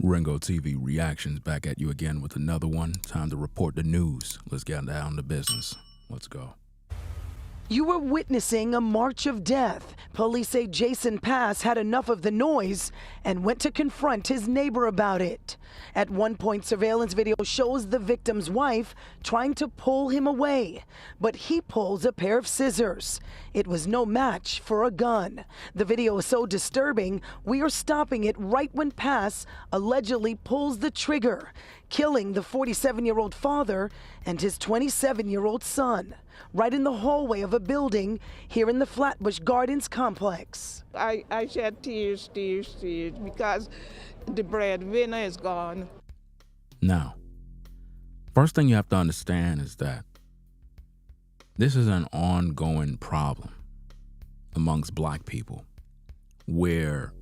Ringo TV Reactions back at you again with another one. Time to report the news. Let's get down to business. Let's go. You were witnessing a march of death. Police say Jason Pass had enough of the noise and went to confront his neighbor about it. At one point, surveillance video shows the victim's wife trying to pull him away, but he pulls a pair of scissors. It was no match for a gun. The video is so disturbing, we are stopping it right when Pass allegedly pulls the trigger, killing the 47-year-old father and his 27-year-old son, right in the hallway of a building here in the Flatbush Gardens complex. I shed tears because the breadwinner is gone. Now, first thing you have to understand is that this is an ongoing problem amongst black people where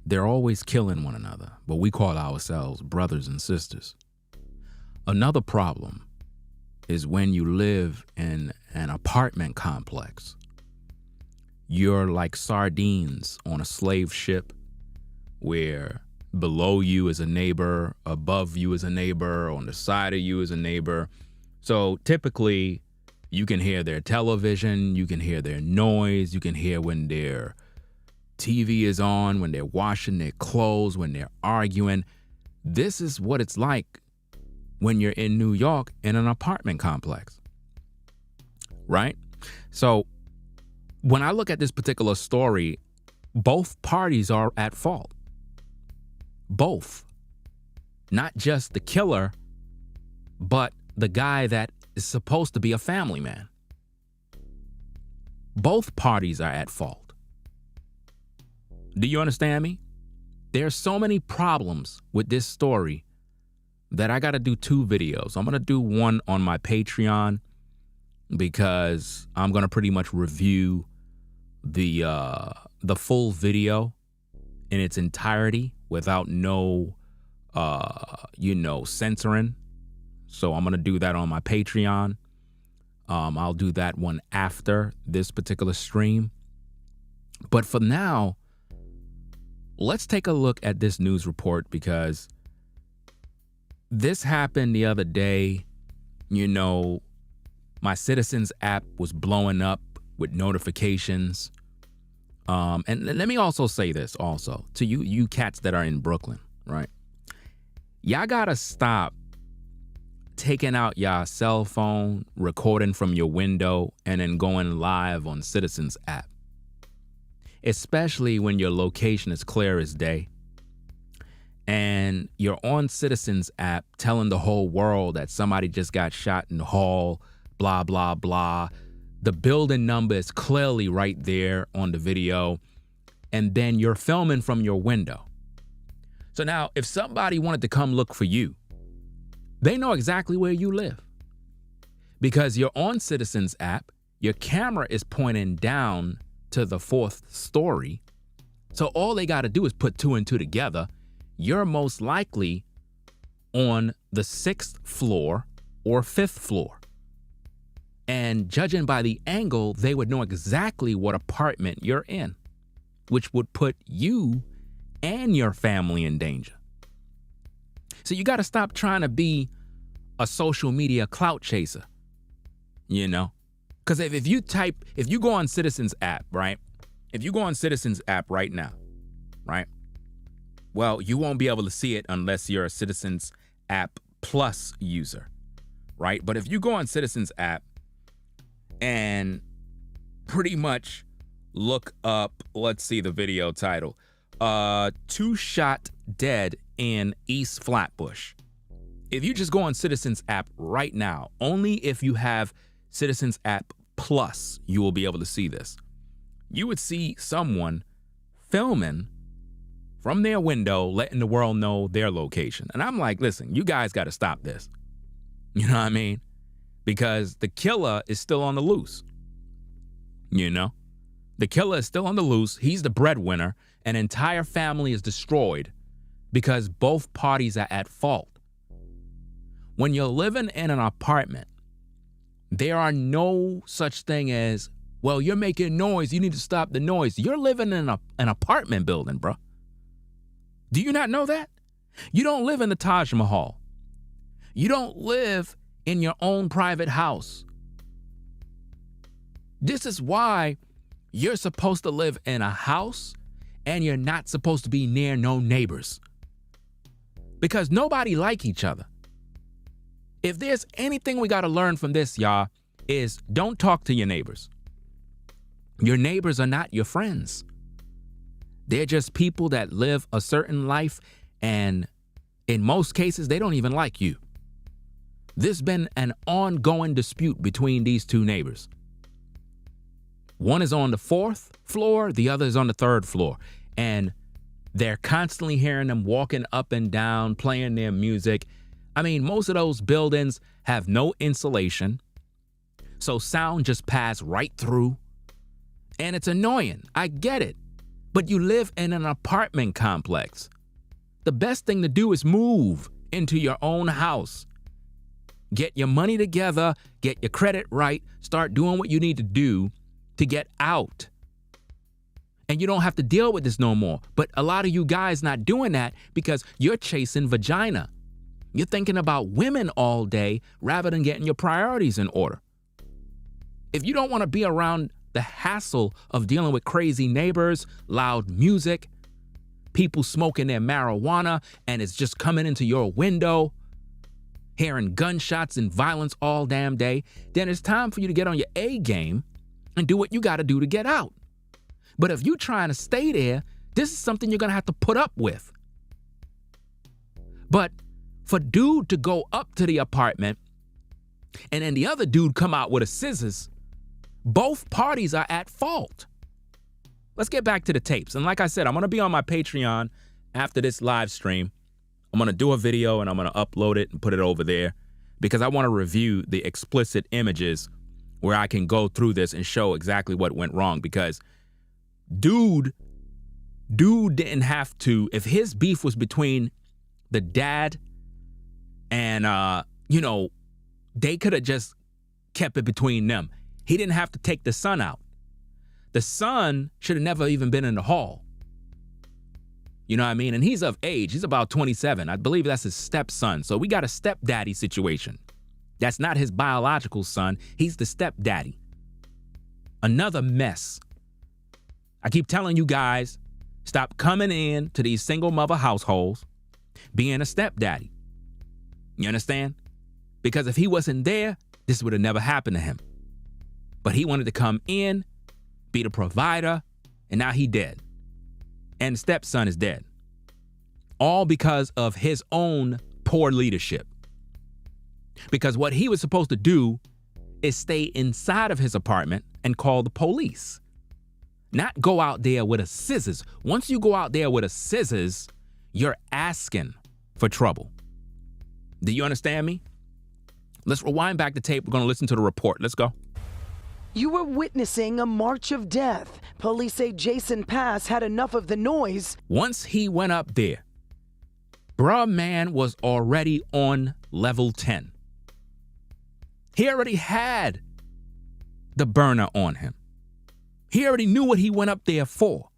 they're always killing one another, but we call ourselves brothers and sisters. Another problem is when you live in an apartment complex. You're like sardines on a slave ship where below you is a neighbor, above you is a neighbor, on the side of you is a neighbor. So typically you can hear their television, you can hear their noise, you can hear when their TV is on, when they're washing their clothes, when they're arguing. This is what it's like when you're in New York in an apartment complex, right? So when I look at this particular story, both parties are at fault. Both. Not just the killer, but the guy that is supposed to be a family man. Both parties are at fault. Do you understand me? There are so many problems with this story that I got to do two videos. I'm going to do one on my Patreon because I'm going to pretty much review the full video in its entirety without no censoring. So I'm going to do that on my Patreon. I'll do that one after this particular stream. But for now, let's take a look at this news report because this happened the other day. My Citizens app was blowing up with notifications. And let me also say this also to you cats that are in Brooklyn, right? Y'all gotta stop taking out y'all cell phone, recording from your window, and then going live on Citizens app. Especially when your location is clear as day and you're on Citizens app telling the whole world that somebody just got shot in the hall, blah, blah, blah. The building number is clearly right there on the video, and then you're filming from your window. So now if somebody wanted to come look for you, they know exactly where you live because you're on Citizens app, your camera is pointing down to the 4th story. So all they got to do is put 2 and 2 together. You're most likely on the 6th floor or 5th floor. And judging by the angle, they would know exactly what apartment you're in, which would put you and your family in danger. So you got to stop trying to be a social media clout chaser, Because if you go on Citizens app, right? If you go on Citizens app right now, right? Well, you won't be able to see it unless you're a Citizens app Plus user, right? But if you go on Citizens app and pretty much look up, let's see the video title, 2 shot dead in East Flatbush. If you just go on Citizens app right now, only if you have Citizens app Plus, you will be able to see this. You would see someone filming from their window, letting the world know their location. And I'm like, listen, you guys got to stop this. You know what I mean? Because the killer is still on the loose. The killer is still on the loose. He's the breadwinner. An entire family is destroyed because both parties are at fault. When you're living in an apartment, there are no such thing as, well, you're making noise, you need to stop the noise. You're living in an apartment building, bro. Do you not know that? You don't live in the Taj Mahal. You don't live in your own private house. This is why you're supposed to live in a house and you're not supposed to be near no neighbors. Because nobody like each other. If there's anything we got to learn from this, y'all, is don't talk to your neighbors. Your neighbors are not your friends. They're just people that live a certain life, and in most cases, they don't even like you. There's been an ongoing dispute between these two neighbors. One is on the 4th floor, the other is on the 3rd floor, and they're constantly hearing them walking up and down, playing their music. I mean, most of those buildings have no insulation, so sound just passes right through, and it's annoying. I get it. But you live in an apartment complex. The best thing to do is move into your own house. Get your money together, get your credit right, start doing what you need to do to get out. And you don't have to deal with this no more. But a lot of you guys not doing that because you're chasing vagina. You're thinking about women all day rather than getting your priorities in order. If you don't want to be around the hassle of dealing with crazy neighbors, loud music, people smoking their marijuana, and it's just coming into your window, hearing gunshots and violence all damn day, then it's time for you to get on your A game and do what you got to do to get out. But if you're trying to stay there, this is something you're going to have to put up with. But for dude to go up to the apartment and then the other dude come out with a scissors, both parties are at fault. Let's get back to the tapes. And like I said, I'm going to be on my Patreon after this live stream. I'm going to do a video and I'm going to upload it and put it over there because I want to review the explicit images where I can go through this and show exactly what went wrong. Because dude didn't have to, if his beef was between the dad and, they could have just kept it between them. He didn't have to take the son out. The son should have never even been in the hall. You know what I mean? And he's of age. He's about 27. I believe that's his stepson. So we got a stepdaddy situation. That's not his biological son. He's the stepdaddy. Another mess. I keep telling you guys, stop coming in to these single mother households being a stepdaddy. You understand? Because if he wasn't there, this would have never happened to him. But he wanted to come in, be the provider, and now he dead. And the stepson is dead. All because of his own poor leadership. Because what he was supposed to do is stay inside of his apartment and call the police. Not go out there with a scissors. Once you go out there with a scissors, you're asking for trouble. Do you understand me? Let's rewind back the tape. We're going to listen to the report. Let's go. You were witnessing a march of death. Police say Jason Pass had enough of the noise. Once he went up there, bruh man was already on level 10. He already had the burner on him. He already knew what he went up there for.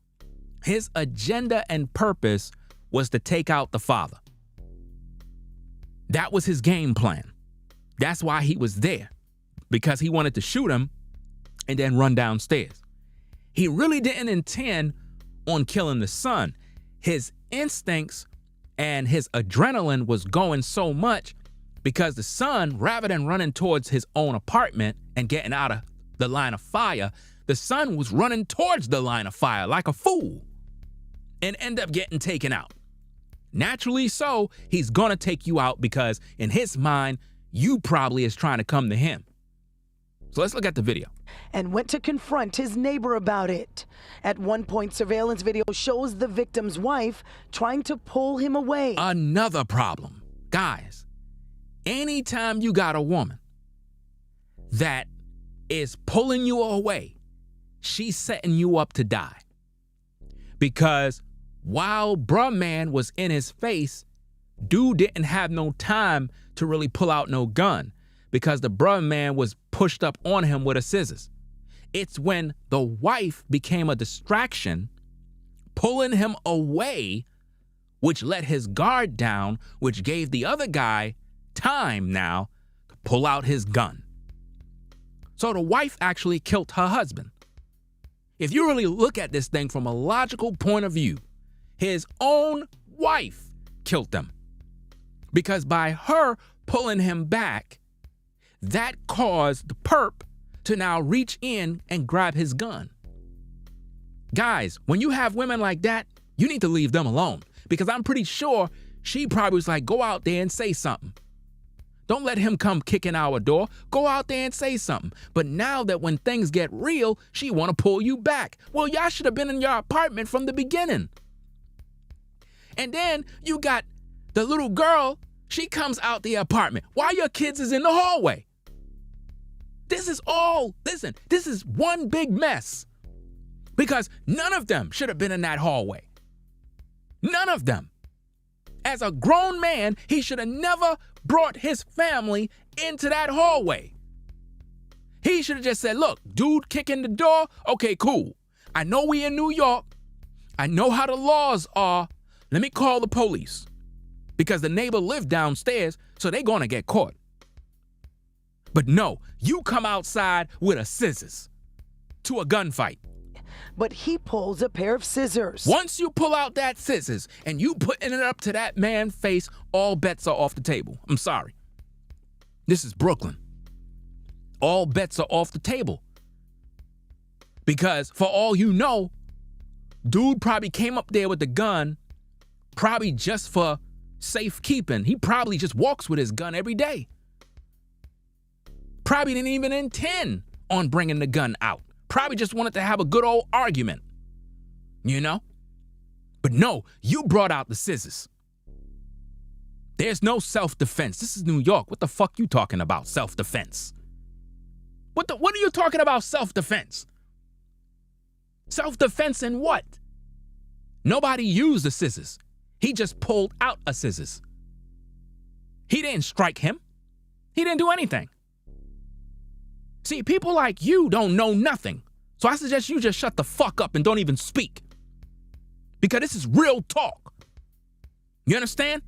His agenda and purpose was to take out the father. That was his game plan. That's why he was there, because he wanted to shoot him and then run downstairs. He really didn't intend on killing the son. His instincts and his adrenaline was going so much because the son, rather than running towards his own apartment and getting out of the line of fire, the son was running towards the line of fire like a fool and end up getting taken out. Naturally so, he's gonna take you out because in his mind, you probably is trying to come to him. So let's look at the video. And went to confront his neighbor about it. At one point, surveillance video shows the victim's wife trying to pull him away. Another problem. Guys, anytime you got a woman that is pulling you away, she's setting you up to die. Because while bruh man was in his face, dude didn't have no time to really pull out no gun because the bruh man was pushed up on him with a scissors. It's when the wife became a distraction, pulling him away which let his guard down, which gave the other guy time now to pull out his gun. So the wife actually killed her husband. If you really look at this thing from a logical point of view, his own wife killed him. Because by her pulling him back, that caused the perp to now reach in and grab his gun. Guys, when you have women like that, you need to leave them alone. Because I'm pretty sure she probably was like, go out there and say something. Don't let him come kicking our door. Go out there and say something. But now that when things get real, she want to pull you back. Well, y'all should have been in your apartment from the beginning. And then you got the little girl. She comes out the apartment while your kids is in the hallway. This is this is one big mess. Because none of them should have been in that hallway. None of them. As a grown man, he should have never brought his family into that hallway. He should have just said, look, dude kicking the door, okay, cool. I know we in New York. I know how the laws are. Let me call the police. Because the neighbor lived downstairs, so they're gonna get caught. But no, you come outside with a scissors to a gunfight. But he pulls a pair of scissors. Once you pull out that scissors and you putting it up to that man's face, all bets are off the table. I'm sorry. This is Brooklyn. All bets are off the table. Because for all you know, dude probably came up there with the gun, probably just for safekeeping. He probably just walks with his gun every day. Probably didn't even intend on bringing the gun out. Probably just wanted to have a good old argument, you know? But no, you brought out the scissors. There's no self-defense. This is New York. What the fuck you talking about, self-defense? What are you talking about, self-defense? Self-defense in what? Nobody used the scissors. He just pulled out a scissors. He didn't strike him. He didn't do anything. See, people like you don't know nothing. So I suggest you just shut the fuck up and don't even speak. Because this is real talk. You understand?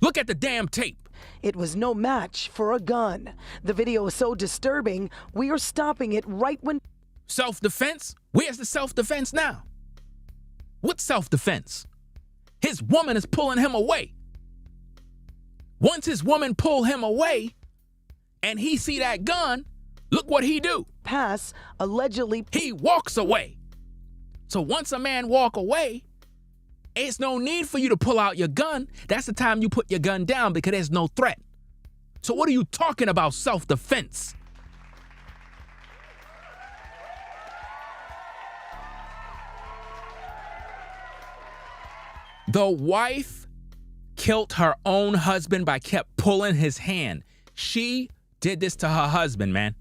Look at the damn tape. It was no match for a gun. The video is so disturbing, we are stopping it right when... Self-defense? Where's the self-defense now? What self-defense? His woman is pulling him away. Once his woman pull him away and he see that gun, look what he do. Pass allegedly... He walks away. So once a man walk away, it's no need for you to pull out your gun. That's the time you put your gun down because there's no threat. So what are you talking about, self-defense? The wife killed her own husband by kept pulling his hand. She did this to her husband, man.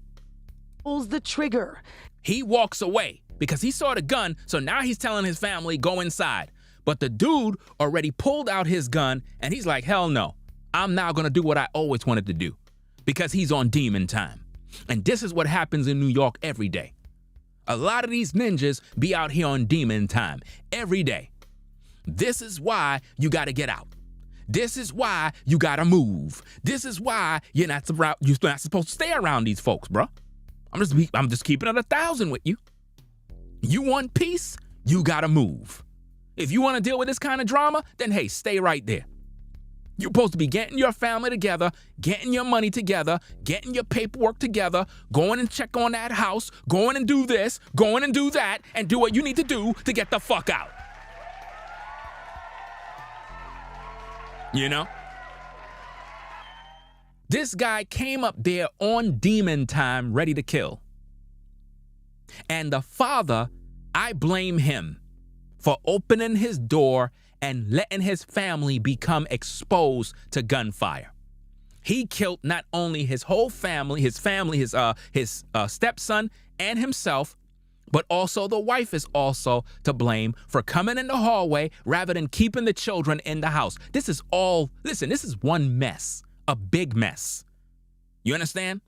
Pulls the trigger. He walks away because he saw the gun, so now he's telling his family, go inside. But the dude already pulled out his gun, and he's like, hell no. I'm now going to do what I always wanted to do because he's on demon time. And this is what happens in New York every day. A lot of these ninjas be out here on demon time every day. This is why you got to get out. This is why you got to move. This is why you're not supposed to stay around these folks, bro. I'm just keeping it 1,000 with you. You want peace? You got to move. If you want to deal with this kind of drama, then hey, stay right there. You're supposed to be getting your family together, getting your money together, getting your paperwork together, going and check on that house, going and do this, going and do that, and do what you need to do to get the fuck out. You know? This guy came up there on demon time, ready to kill. And the father, I blame him for opening his door and letting his family become exposed to gunfire. He killed not only his whole family, his stepson and himself, but also the wife is also to blame for coming in the hallway rather than keeping the children in the house. This is one mess, a big mess. You understand?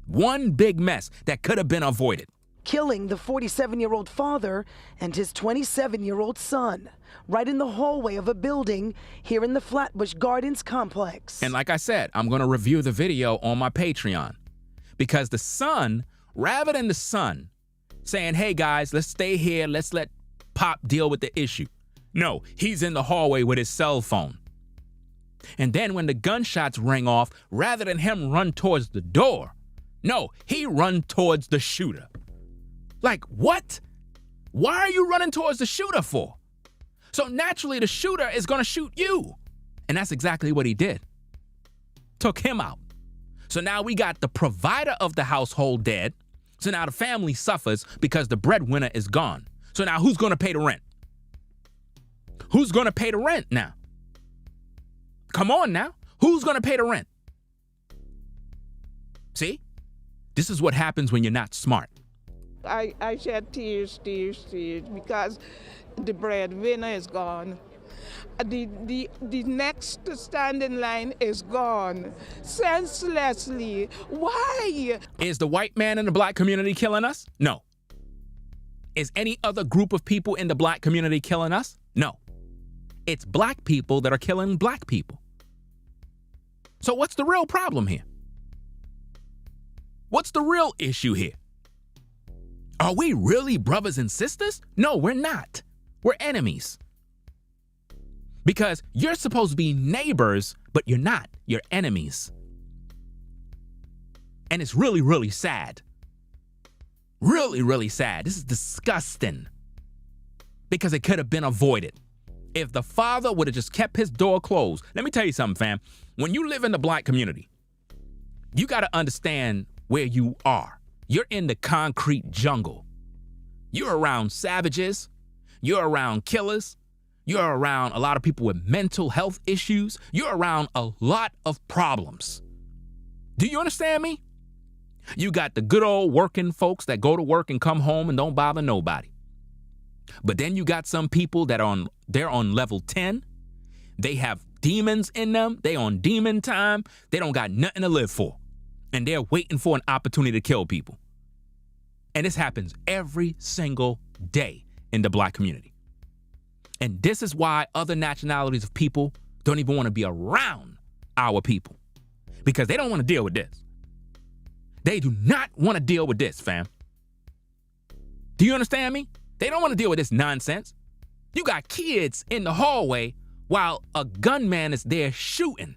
One big mess that could have been avoided. killing the 47-year-old father and his 27-year-old son right in the hallway of a building here in the Flatbush Gardens complex. And like I said, I'm going to review the video on my Patreon because the son, rather than the son saying, hey guys, let's stay here, let's let Pop deal with the issue. No, he's in the hallway with his cell phone. And then when the gunshots ring off, rather than him run towards the door, no, he run towards the shooter. Like, what? Why are you running towards the shooter for? So naturally, the shooter is going to shoot you. And that's exactly what he did. Took him out. So now we got the provider of the household dead. So now the family suffers because the breadwinner is gone. So now who's going to pay the rent? Who's going to pay the rent now? Come on now. Who's going to pay the rent? See? This is what happens when you're not smart. I shed tears because the breadwinner is gone. The next to stand in line is gone. Senselessly. Why? Is the white man in the black community killing us? No. Is any other group of people in the black community killing us? No. It's black people that are killing black people. So what's the real problem here? What's the real issue here? Are we really brothers and sisters? No, we're not. We're enemies. Because you're supposed to be neighbors, but you're not. You're enemies. And it's really, really sad. Really, really sad. This is disgusting. Because it could have been avoided. If the father would have just kept his door closed. Let me tell you something, fam. When you live in the black community, you got to understand where you are. You're in the concrete jungle. You're around savages. You're around killers. You're around a lot of people with mental health issues. You're around a lot of problems. Do you understand me? You got the good old working folks that go to work and come home and don't bother nobody. But then you got some people that they're on level 10. They have demons in them. They on demon time. They don't got nothing to live for. And they're waiting for an opportunity to kill people. And this happens every single day in the black community. And this is why other nationalities of people don't even want to be around our people. Because they don't want to deal with this. They do not want to deal with this, fam. Do you understand me? They don't want to deal with this nonsense. You got kids in the hallway while a gunman is there shooting.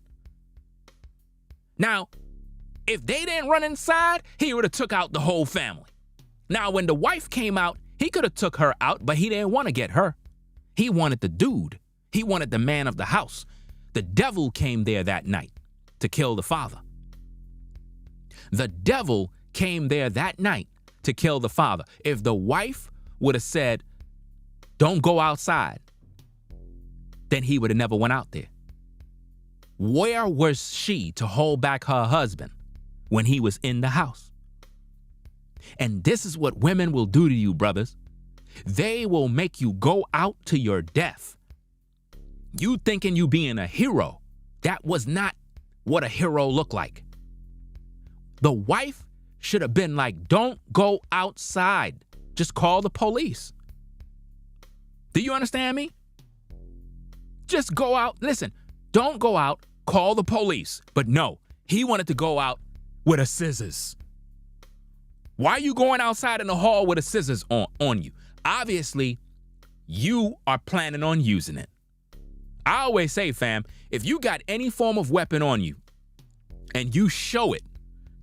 Now, if they didn't run inside, he would have took out the whole family. Now, when the wife came out, he could have took her out, but he didn't want to get her. He wanted the dude. He wanted the man of the house. The devil came there that night to kill the father. The devil came there that night to kill the father. If the wife would have said, don't go outside, then he would have never went out there. Where was she to hold back her husband when he was in the house? And this is what women will do to you, brothers. They will make you go out to your death. You thinking you being a hero. That was not what a hero looked like. The wife should have been like, don't go outside. Just call the police. Do you understand me? Just go out. Listen, don't go out, call the police. But no, he wanted to go out with a scissors. Why are you going outside in the hall with a scissors on you? Obviously, you are planning on using it. I always say, fam, if you got any form of weapon on you and you show it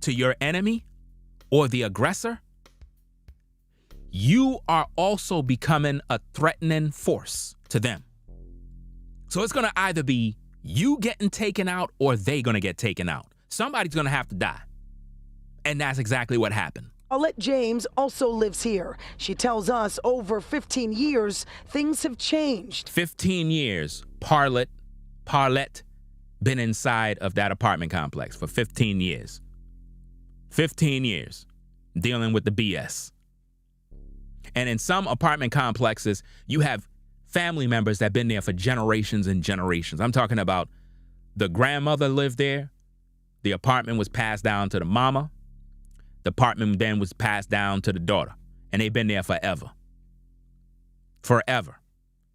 to your enemy or the aggressor, you are also becoming a threatening force to them. So it's going to either be you getting taken out or they going to get taken out. Somebody's going to have to die. And that's exactly what happened. Paulette James also lives here. She tells us over 15 years, things have changed. 15 years, Paulette been inside of that apartment complex for 15 years. 15 years dealing with the BS. And in some apartment complexes, you have family members that have been there for generations and generations. I'm talking about the grandmother lived there. The apartment was passed down to the mama. The apartment then was passed down to the daughter. And they've been there forever. Forever.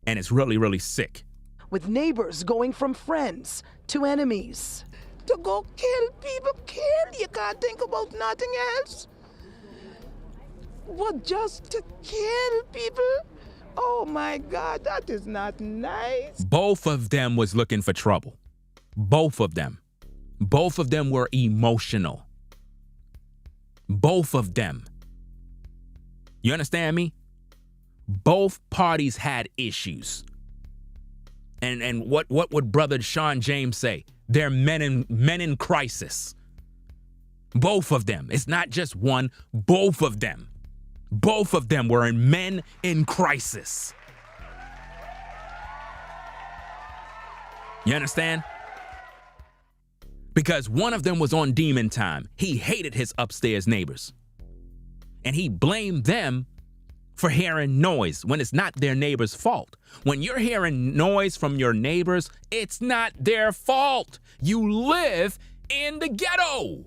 And it's really, really sick. With neighbors going from friends to enemies. To go kill people, kill. You can't think about nothing else. But just to kill people? Oh my God, that is not nice. Both of them was looking for trouble. Both of them. Both of them were emotional. Both of them. You understand me? Both parties had issues. And what would Brother Sean James say? They're men in crisis. Both of them. It's not just one, both of them. Both of them were men in crisis. You understand? Because one of them was on demon time. He hated his upstairs neighbors. And he blamed them for hearing noise when it's not their neighbor's fault. When you're hearing noise from your neighbors, it's not their fault. You live in the ghetto.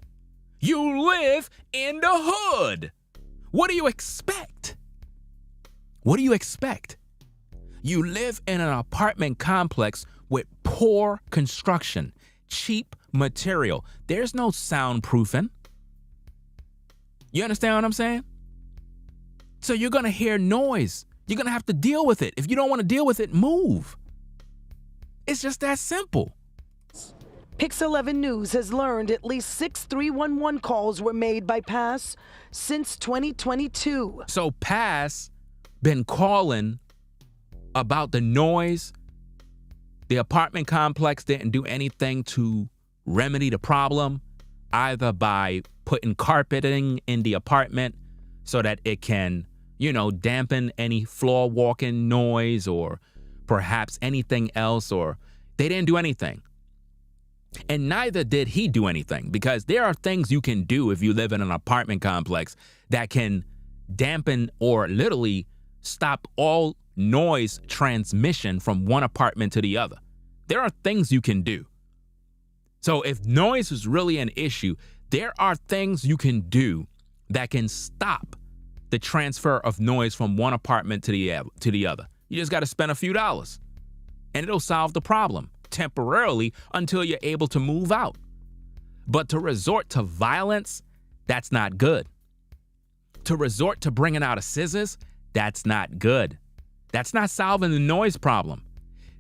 You live in the hood. What do you expect? What do you expect? You live in an apartment complex with poor construction, cheap material. There's no soundproofing. You understand what I'm saying? So you're going to hear noise. You're going to have to deal with it. If you don't want to deal with it, move. It's just that simple. Pix 11 News has learned at least 6 311 calls were made by Pass since 2022. So Pass been calling about the noise. The apartment complex didn't do anything to remedy the problem, either by putting carpeting in the apartment so that it can, dampen any floor walking noise or perhaps anything else, or they didn't do anything. And neither did he do anything, because there are things you can do if you live in an apartment complex that can dampen or literally stop all noise transmission from one apartment to the other. There are things you can do. So if noise is really an issue, there are things you can do that can stop the transfer of noise from one apartment to the other. You just got to spend a few dollars and it'll solve the problem temporarily until you're able to move out. But to resort to violence, that's not good. To resort to bringing out a scissors, that's not good. That's not solving the noise problem.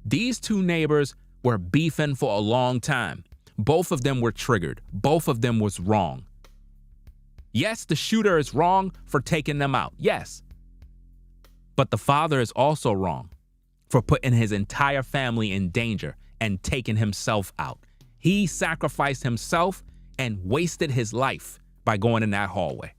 These two neighbors were beefing for a long time. Both of them were triggered. Both of them was wrong. Yes, the shooter is wrong for taking them out. Yes. But the father is also wrong for putting his entire family in danger and taking himself out. He sacrificed himself and wasted his life by going in that hallway.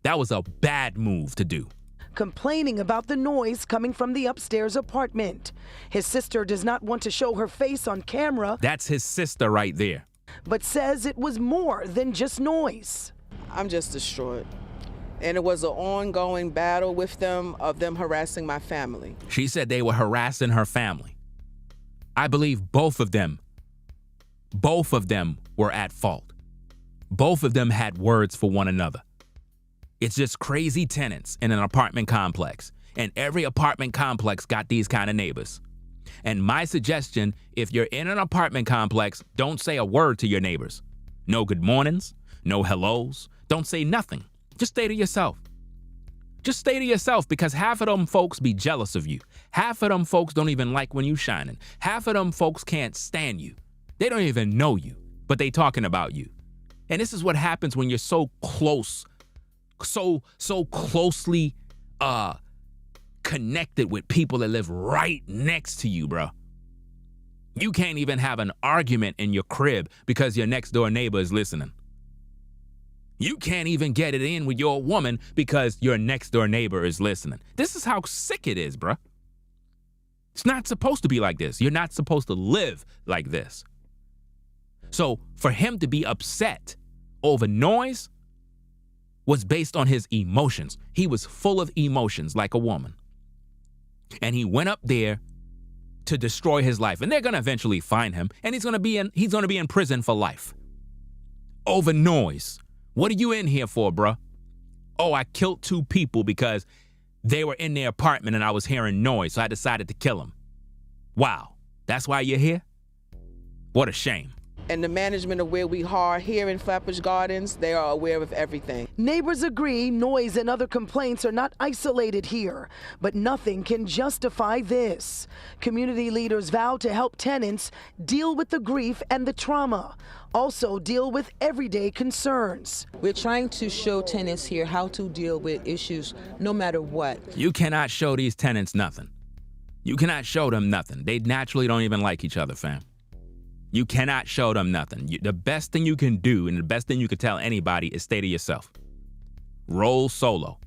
That was a bad move to do. Complaining about the noise coming from the upstairs apartment. His sister does not want to show her face on camera. That's his sister right there. But says it was more than just noise. I'm just distraught. And it was an ongoing battle with them, of them harassing my family. She said they were harassing her family. I believe both of them were at fault. Both of them had words for one another. It's just crazy tenants in an apartment complex. And every apartment complex got these kind of neighbors. And my suggestion, if you're in an apartment complex, don't say a word to your neighbors. No good mornings, no hellos. Don't say nothing. Just stay to yourself. Just stay to yourself, because half of them folks be jealous of you. Half of them folks don't even like when you shining. Half of them folks can't stand you. They don't even know you, but they talking about you. And this is what happens when you're so close, so closely connected with people that live right next to you, bro. You can't even have an argument in your crib because your next door neighbor is listening. You can't even get it in with your woman because your next door neighbor is listening. This is how sick it is, bruh. It's not supposed to be like this. You're not supposed to live like this. So for him to be upset over noise was based on his emotions. He was full of emotions like a woman. And he went up there to destroy his life. And they're going to eventually find him, and he's going to be in prison for life. Over noise. What are you in here for, bruh? Oh, I killed 2 people because they were in their apartment and I was hearing noise, so I decided to kill them. Wow, that's why you're here? What a shame. And the management of where we are here in Flatbush Gardens, they are aware of everything. Neighbors agree noise and other complaints are not isolated here, but nothing can justify this. Community leaders vow to help tenants deal with the grief and the trauma, also deal with everyday concerns. We're trying to show tenants here how to deal with issues no matter what. You cannot show these tenants nothing. You cannot show them nothing. They naturally don't even like each other, fam. You cannot show them nothing. The best thing you can do and the best thing you can tell anybody is stay to yourself. Roll solo.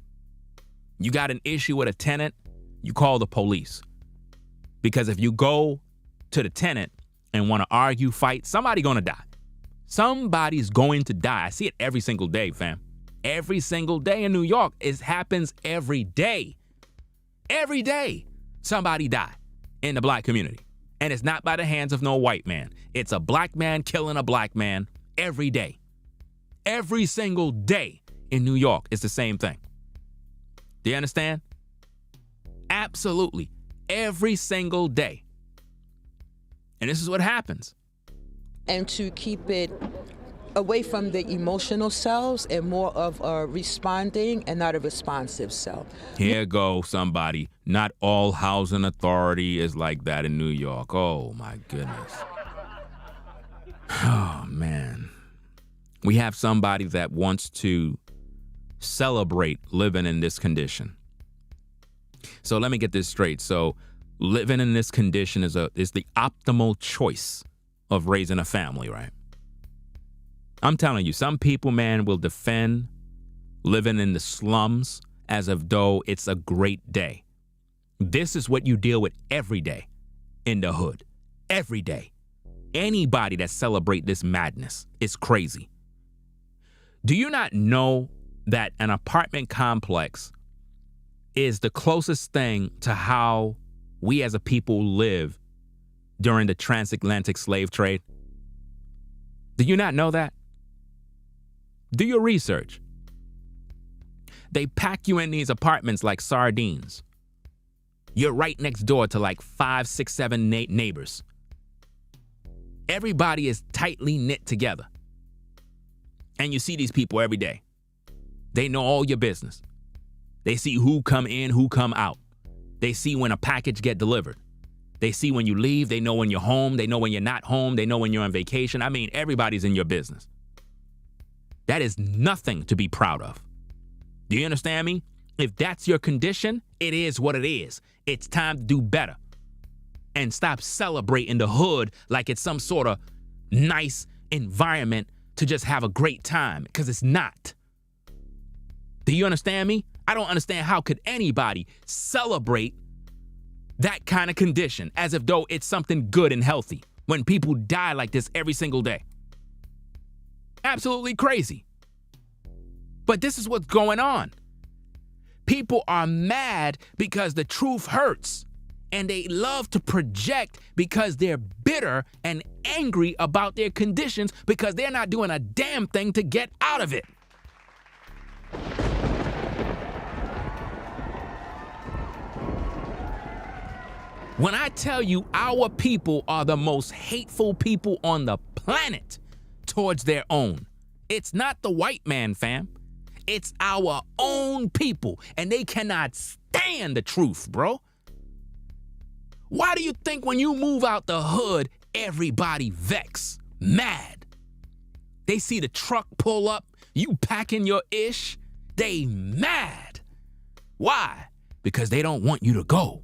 You got an issue with a tenant, you call the police. Because if you go to the tenant and want to argue, fight, somebody's going to die. Somebody's going to die. I see it every single day, fam. Every single day in New York. It happens every day. Every day, somebody die in the black community. And it's not by the hands of no white man. It's a black man killing a black man every day. Every single day in New York is the same thing. Do you understand? Absolutely. Every single day. And this is what happens. And to keep it away from the emotional selves and more of a responding and not a responsive self. Here go somebody. Not all housing authority is like that in New York. Oh, my goodness. Oh, man. We have somebody that wants to celebrate living in this condition. So let me get this straight. So living in this condition is the optimal choice of raising a family, right? I'm telling you, some people, man, will defend living in the slums as if though it's a great day. This is what you deal with every day in the hood. Every day. Anybody that celebrate this madness is crazy. Do you not know that an apartment complex is the closest thing to how we as a people live during the transatlantic slave trade? Do you not know that? Do your research. They pack you in these apartments like sardines. You're right next door to like 5, 6, 7 neighbors. Everybody is tightly knit together. And you see these people every day. They know all your business. They see who come in, who come out. They see when a package get delivered. They see when you leave. They know when you're home. They know when you're not home. They know when you're on vacation. I mean, everybody's in your business. That is nothing to be proud of. Do you understand me? If that's your condition, it is what it is. It's time to do better. And stop celebrating the hood like it's some sort of nice environment to just have a great time, because it's not. Do you understand me? I don't understand how could anybody celebrate that kind of condition as if though it's something good and healthy when people die like this every single day. Absolutely crazy. But this is what's going on. People are mad because the truth hurts, and they love to project because they're bitter and angry about their conditions because they're not doing a damn thing to get out of it. When I tell you our people are the most hateful people on the planet towards their own, it's not the white man, fam. It's our own people, and they cannot stand the truth, bro. Why do you think when you move out the hood, everybody vex, mad? They see the truck pull up, you packing your ish, they mad. Why? Because they don't want you to go.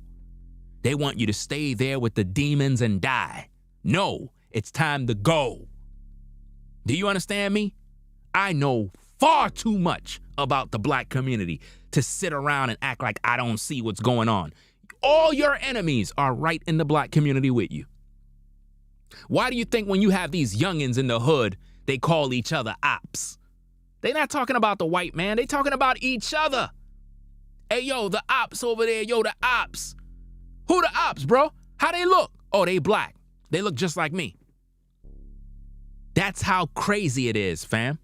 They want you to stay there with the demons and die. No, it's time to go. Do you understand me? I know far too much about the black community to sit around and act like I don't see what's going on. All your enemies are right in the black community with you. Why do you think when you have these youngins in the hood, they call each other ops? They're not talking about the white man. They talking about each other. Hey, yo, the ops over there. Yo, the ops. Who the ops, bro? How they look? Oh, they black. They look just like me. That's how crazy it is, fam.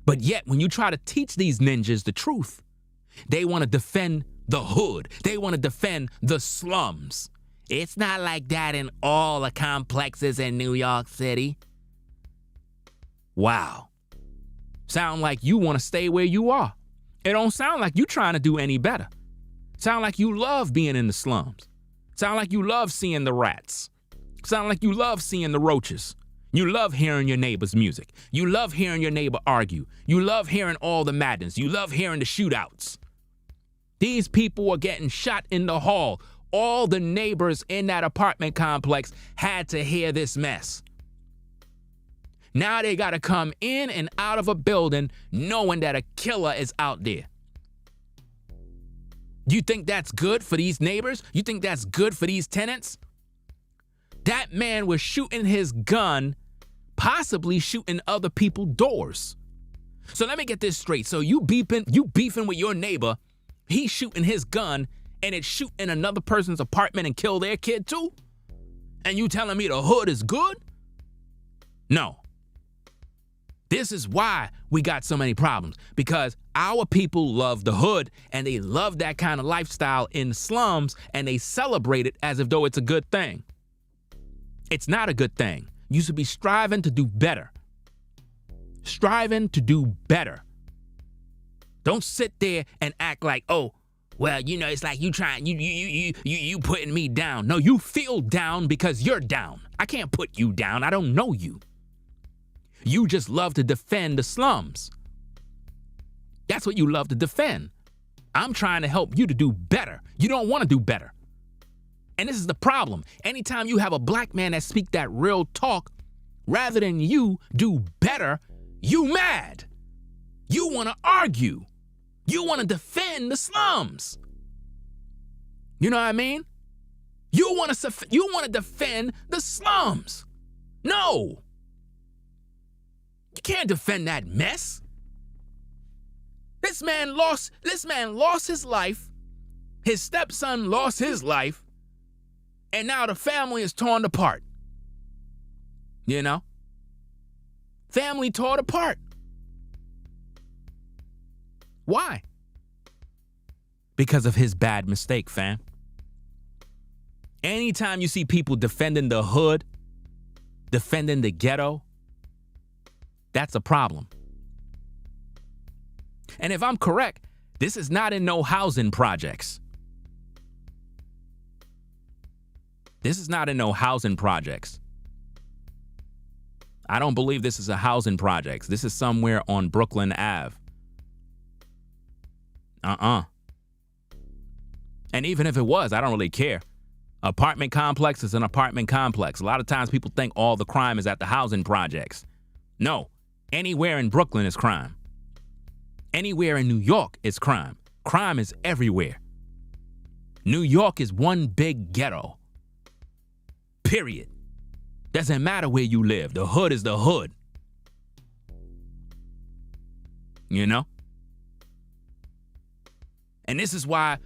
But yet, when you try to teach these ninjas the truth, they want to defend the hood. They want to defend the slums. It's not like that in all the complexes in New York City. Wow. Sound like you want to stay where you are. It don't sound like you trying to do any better. Sound like you love being in the slums. Sound like you love seeing the rats. Sound like you love seeing the roaches. You love hearing your neighbor's music. You love hearing your neighbor argue. You love hearing all the madness. You love hearing the shootouts. These people are getting shot in the hall. All the neighbors in that apartment complex had to hear this mess. Now they gotta come in and out of a building knowing that a killer is out there. You think that's good for these neighbors? You think that's good for these tenants? That man was shooting his gun, possibly shooting other people's doors. So let me get this straight. So you beefing with your neighbor, he's shooting his gun, and it's shooting another person's apartment and kill their kid too? And you telling me the hood is good? No. This is why we got so many problems, because our people love the hood and they love that kind of lifestyle in the slums, and they celebrate it as if though it's a good thing. It's not a good thing. You should be striving to do better. Striving to do better. Don't sit there and act like, oh, well, you know, it's like you trying, you putting me down. No, you feel down because you're down. I can't put you down. I don't know you. You just love to defend the slums. That's what you love to defend. I'm trying to help you to do better. You don't want to do better. And this is the problem. Anytime you have a black man that speak that real talk, rather than you do better, you mad. You want to argue. You want to defend the slums. You know what I mean? You want to defend the slums. No. You can't defend that mess. This man lost his life. His stepson lost his life. And now the family is torn apart. You know? Family torn apart. Why? Because of his bad mistake, fam. Anytime you see people defending the hood, defending the ghetto, that's a problem. And if I'm correct, this is not in no housing projects. This is not in no housing projects. I don't believe this is a housing project. This is somewhere on Brooklyn Ave. And even if it was, I don't really care. Apartment complex is an apartment complex. A lot of times people think all the crime is at the housing projects. No, anywhere in Brooklyn is crime. Anywhere in New York is crime. Crime is everywhere. New York is one big ghetto. Period. Doesn't matter where you live. The hood is the hood. You know? And this is why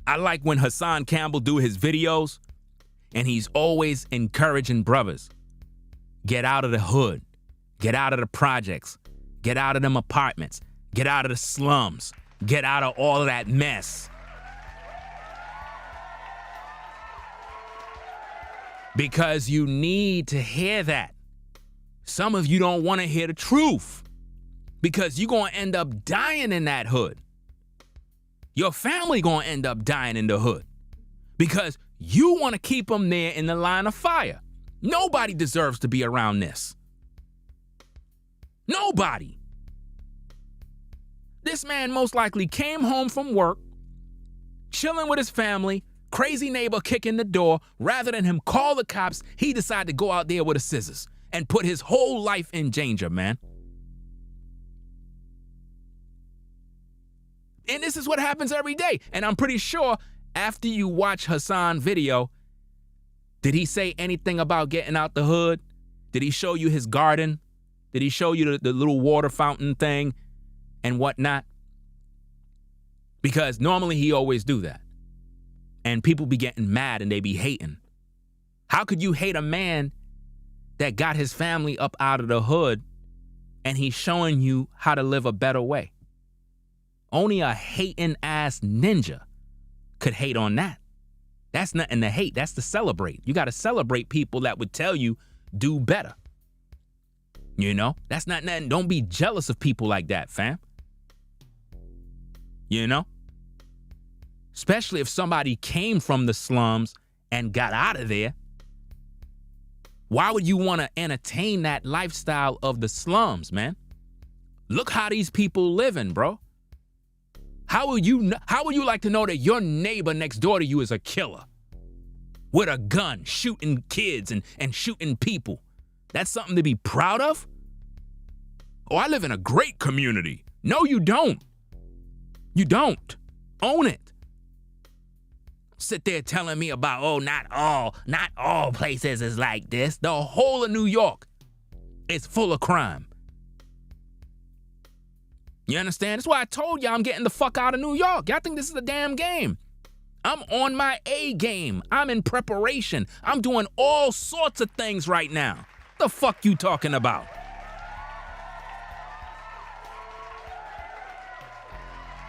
I like when Hassan Campbell do his videos, and he's always encouraging brothers. Get out of the hood. Get out of the projects. Get out of them apartments. Get out of the slums. Get out of all of that mess. Because you need to hear that. Some of you don't want to hear the truth. Because you're going to end up dying in that hood. Your family going to end up dying in the hood. Because you want to keep them there in the line of fire. Nobody deserves to be around this. Nobody. This man most likely came home from work, chilling with his family, crazy neighbor kicking the door. Rather than him call the cops, he decided to go out there with the scissors and put his whole life in danger, man. And this is what happens every day. And I'm pretty sure after you watch Hassan's video, did he say anything about getting out the hood? Did he show you his garden? Did he show you the little water fountain thing and whatnot? Because normally he always do that. And people be getting mad and they be hating. How could you hate a man that got his family up out of the hood and he's showing you how to live a better way. Only a hating ass ninja could hate on that. That's nothing to hate. That's to celebrate. You got to celebrate people that would tell you do better. You know, that's not nothing. Don't be jealous of people like that, fam. You know, especially if somebody came from the slums and got out of there. Why would you want to entertain that lifestyle of the slums, man? Look how these people living, bro. How would you like to know that your neighbor next door to you is a killer with a gun, shooting kids and shooting people? That's something to be proud of? Oh, I live in a great community. No, you don't. You don't. Own it. Sit there telling me about, oh, not all places is like this. The whole of New York is full of crime. You understand? That's why I told y'all I'm getting the fuck out of New York. Y'all think this is a damn game. I'm on my A game. I'm in preparation. I'm doing all sorts of things right now. The fuck you talking about?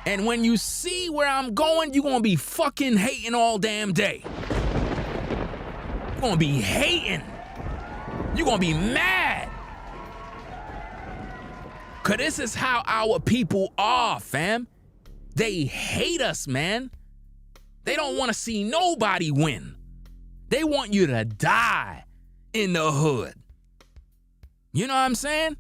And when you see where I'm going, you're gonna be fucking hating all damn day. You're gonna be hating. You're gonna be mad. Cause this is how our people are, fam. They hate us, man. They don't wanna see nobody win. They want you to die in the hood. You know what I'm saying?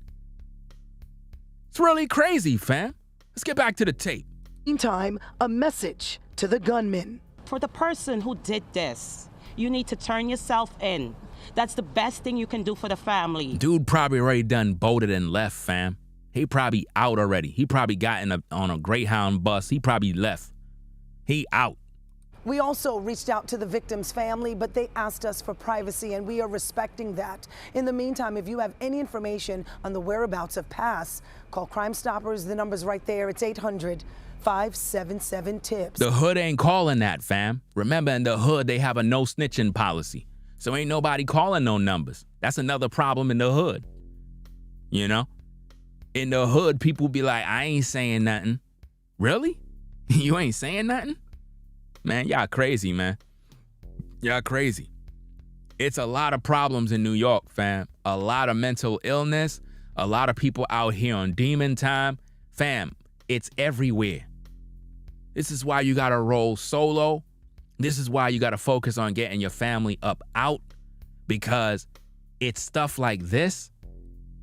It's really crazy, fam. Let's get back to the tape. Meantime, a message to the gunman. For the person who did this, you need to turn yourself in. That's the best thing you can do for the family. Dude probably already done bolted and left, fam. He probably out already. He probably got on a Greyhound bus. He probably left. He out. We also reached out to the victim's family, but they asked us for privacy, and we are respecting that. In the meantime, if you have any information on the whereabouts of Pass, call Crime Stoppers. The number's right there. It's 800-577-TIPS. The hood ain't calling that, fam. Remember, in the hood, they have a no snitching policy. So ain't nobody calling no numbers. That's another problem in the hood. You know? In the hood, people be like, I ain't saying nothing. Really? You ain't saying nothing? Man, y'all crazy, man. Y'all crazy. It's a lot of problems in New York, fam. A lot of mental illness. A lot of people out here on demon time. Fam, it's everywhere. This is why you gotta roll solo. This is why you gotta focus on getting your family up out, because it's stuff like this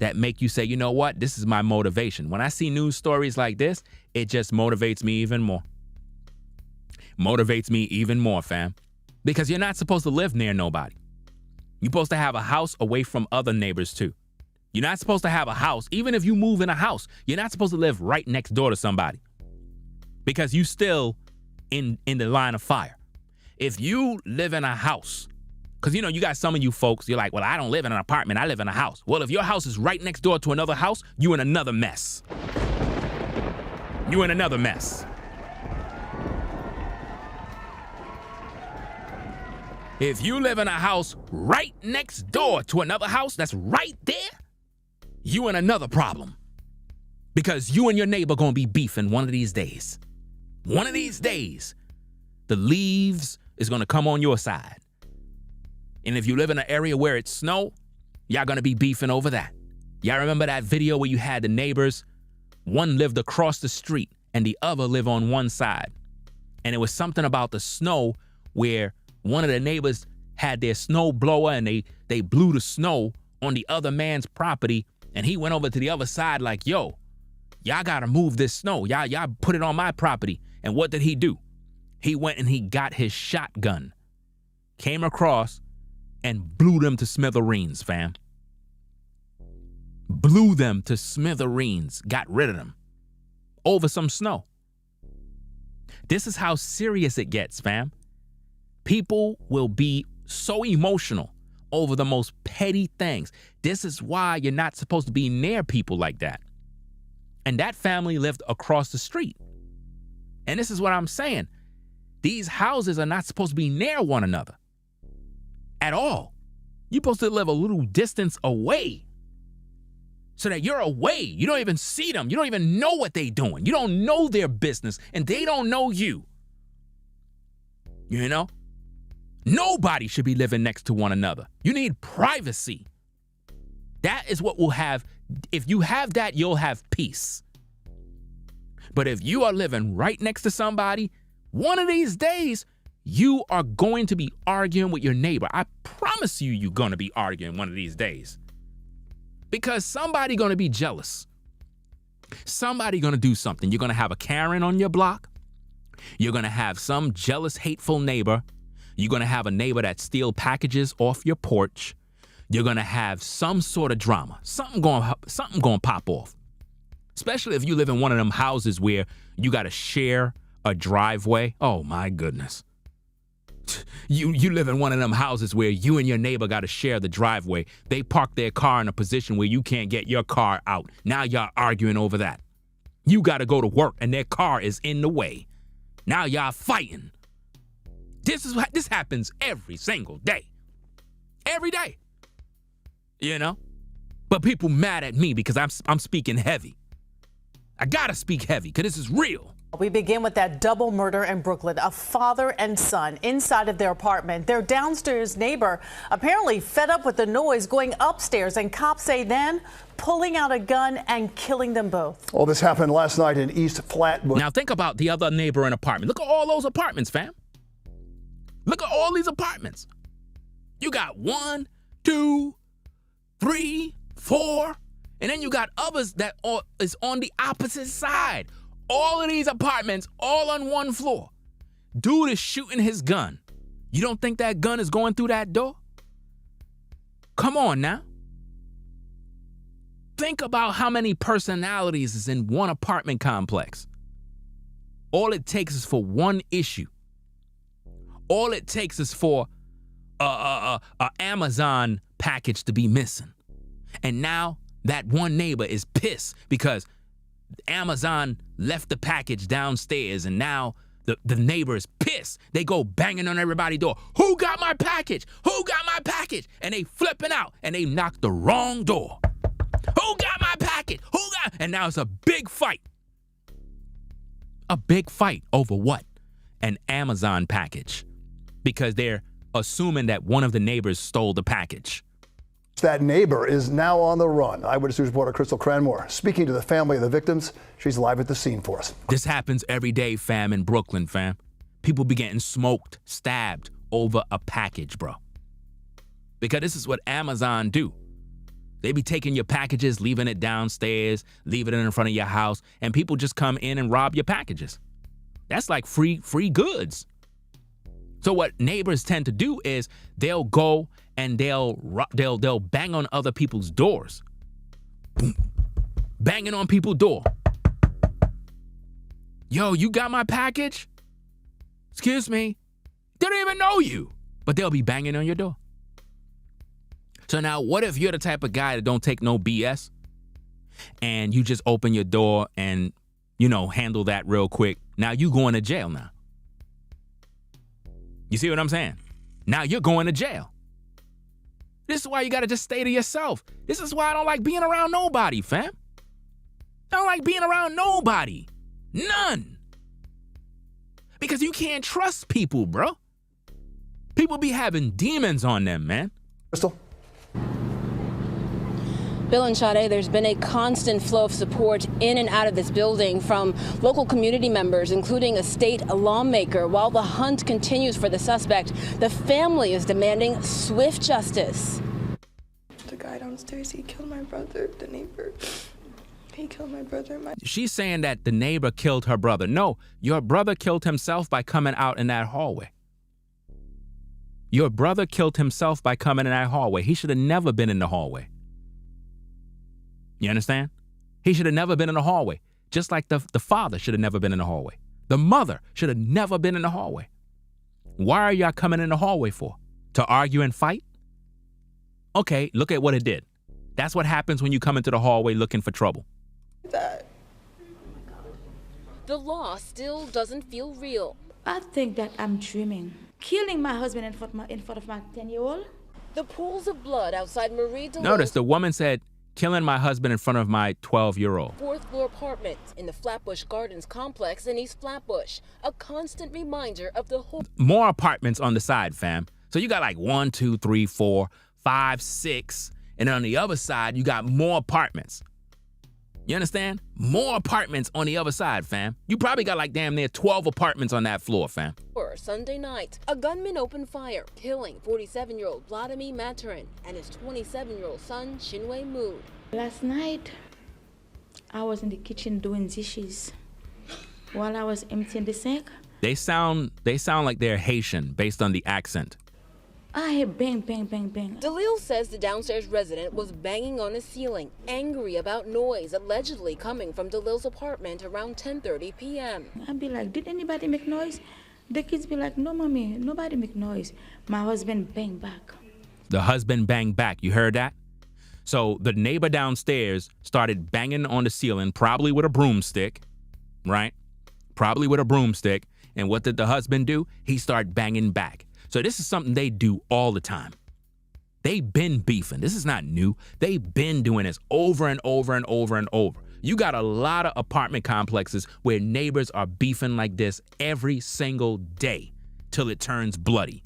that make you say, you know what? This is my motivation. When I see news stories like this, it just motivates me even more. Motivates me even more, fam. Because you're not supposed to live near nobody. You're supposed to have a house away from other neighbors too. You're not supposed to have a house, even if you move in a house, you're not supposed to live right next door to somebody. Because you still in the line of fire. If you live in a house, because you know, you got some of you folks, you're like, well, I don't live in an apartment, I live in a house. Well, if your house is right next door to another house, you in another mess. You in another mess. If you live in a house right next door to another house that's right there, you in another problem. Because you and your neighbor gonna be beefing one of these days. One of these days, the leaves is gonna come on your side. And if you live in an area where it's snow, y'all gonna be beefing over that. Y'all remember that video where you had the neighbors? One lived across the street and the other lived on one side. And it was something about the snow where one of the neighbors had their snow blower and they blew the snow on the other man's property, and he went over to the other side like, yo, y'all gotta move this snow. Y'all put it on my property. And what did he do? He went and he got his shotgun, came across and blew them to smithereens, fam. Blew them to smithereens, got rid of them over some snow. This is how serious it gets, fam. People will be so emotional over the most petty things. This is why you're not supposed to be near people like that. And that family lived across the street. And this is what I'm saying. These houses are not supposed to be near one another at all. You're supposed to live a little distance away. so that you're away. You don't even see them. You don't even know what they're doing. You don't know their business, and they don't know you. You know? Nobody should be living next to one another. You need privacy. That is what we'll have. If you have that, you'll have peace. But if you are living right next to somebody, one of these days, you are going to be arguing with your neighbor. I promise you, you're going to be arguing one of these days. Because somebody going to be jealous. Somebody going to do something. You're going to have a Karen on your block. You're going to have some jealous, hateful neighbor. You're going to have a neighbor that steal packages off your porch. You're going to have some sort of drama. Something going to pop off. Especially if you live in one of them houses where you got to share a driveway. Oh, my goodness. You live in one of them houses where you and your neighbor got to share the driveway. They park their car in a position where you can't get your car out. Now y'all arguing over that. You got to go to work and their car is in the way. Now y'all fighting. This happens every single day. Every day. You know? But people mad at me because I'm speaking heavy. I got to speak heavy because this is real. We begin with that double murder in Brooklyn. A father and son inside of their apartment. Their downstairs neighbor apparently fed up with the noise going upstairs, and cops say then pulling out a gun and killing them both. All this happened last night in East Flatbush. Now think about the other neighbor in apartment. Look at all those apartments, fam. Look at all these apartments. You got 1, 2, 3, 4, and then you got others that is on the opposite side. All of these apartments, all on one floor. Dude is shooting his gun. You don't think that gun is going through that door? Come on now. Think about how many personalities is in one apartment complex. All it takes is for one issue. All it takes is for a Amazon package to be missing. And now that one neighbor is pissed because Amazon left the package downstairs, and now the neighbor is pissed. They go banging on everybody's door. Who got my package? Who got my package? And they flipping out, and they knocked the wrong door. Who got my package? Who got? And now it's a big fight. A big fight over what? An Amazon package. Because they're assuming that one of the neighbors stole the package. That neighbor is now on the run. Eyewitness News reporter Crystal Cranmore speaking to the family of the victims. She's live at the scene for us. This happens every day, fam, in Brooklyn, fam. People be getting smoked, stabbed over a package, bro. Because this is what Amazon do. They be taking your packages, leaving it downstairs, leaving it in front of your house, and people just come in and rob your packages. That's like free goods. So what neighbors tend to do is they'll go and they'll bang on other people's doors. Boom. Banging on people's door. Yo, you got my package? Excuse me. They don't even know you, but they'll be banging on your door. So now what if you're the type of guy that don't take no BS and you just open your door and, handle that real quick? Now you going to jail now. You see what I'm saying? Now you're going to jail. This is why you got to just stay to yourself. This is why I don't like being around nobody, fam. I don't like being around nobody. None. Because you can't trust people, bro. People be having demons on them, man. Crystal? Bill and Sade, there's been a constant flow of support in and out of this building from local community members, including a state lawmaker. While the hunt continues for the suspect, the family is demanding swift justice. The guy downstairs, he killed my brother, the neighbor. He killed my brother. She's saying that the neighbor killed her brother. No, your brother killed himself by coming out in that hallway. Your brother killed himself by coming in that hallway. He should have never been in the hallway. You understand? He should have never been in the hallway. Just like the father should have never been in the hallway. The mother should have never been in the hallway. Why are y'all coming in the hallway for? To argue and fight? Okay, look at what it did. That's what happens when you come into the hallway looking for trouble. The law still doesn't feel real. I think that I'm dreaming. Killing my husband in front of my 10-year-old. The pools of blood outside Marie DeLo's. Notice the woman said, killing my husband in front of my 12-year-old. Fourth floor apartment in the Flatbush Gardens complex in East Flatbush. A constant reminder of the whole. More apartments on the side, fam. So you got like 1, 2, 3, 4, 5, 6. And on the other side, you got more apartments. You understand? More apartments on the other side, fam. You probably got like damn near 12 apartments on that floor, fam. Sunday night, a gunman opened fire, killing 47-year-old Vladimir Maturin and his 27-year-old son, Chinwe Mood. Last night, I was in the kitchen doing dishes. While I was emptying the sink, They sound like they're Haitian based on the accent. I heard bang, bang, bang, bang. Dalil says the downstairs resident was banging on the ceiling, angry about noise allegedly coming from Dalil's apartment around 10:30 p.m. I'd be like, did anybody make noise? The kids be like, no, mommy, nobody make noise. My husband bang back. The husband banged back. You heard that? So the neighbor downstairs started banging on the ceiling, probably with a broomstick, right? Probably with a broomstick. And what did the husband do? He started banging back. So this is something they do all the time. They've been beefing. This is not new. They've been doing this over and over and over and over. You got a lot of apartment complexes where neighbors are beefing like this every single day till it turns bloody.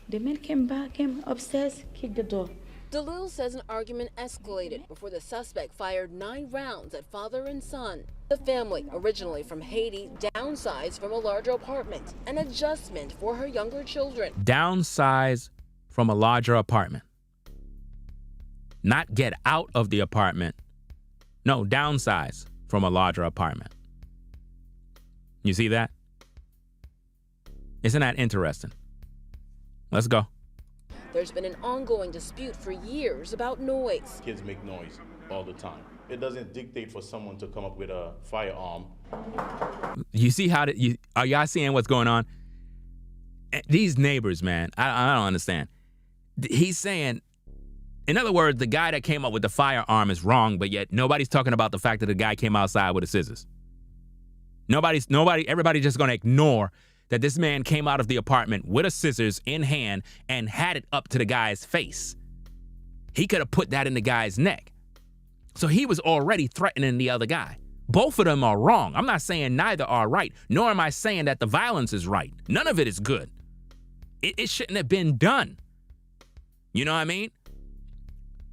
The man came upstairs, kicked the door. Dalil says an argument escalated before the suspect fired 9 rounds at father and son. The family, originally from Haiti, downsized from a larger apartment, an adjustment for her younger children. Downsize from a larger apartment. Not get out of the apartment. No, downsize from a larger apartment. You see that? Isn't that interesting? Let's go. There's been an ongoing dispute for years about noise. Kids make noise all the time. It doesn't dictate for someone to come up with a firearm. You see how are y'all seeing what's going on? These neighbors, man, I don't understand. He's saying, in other words, the guy that came up with the firearm is wrong, but yet nobody's talking about the fact that the guy came outside with the scissors. Everybody's just gonna ignore that this man came out of the apartment with a scissors in hand and had it up to the guy's face. He could have put that in the guy's neck. So he was already threatening the other guy. Both of them are wrong. I'm not saying neither are right, nor am I saying that the violence is right. None of it is good. It shouldn't have been done. You know what I mean?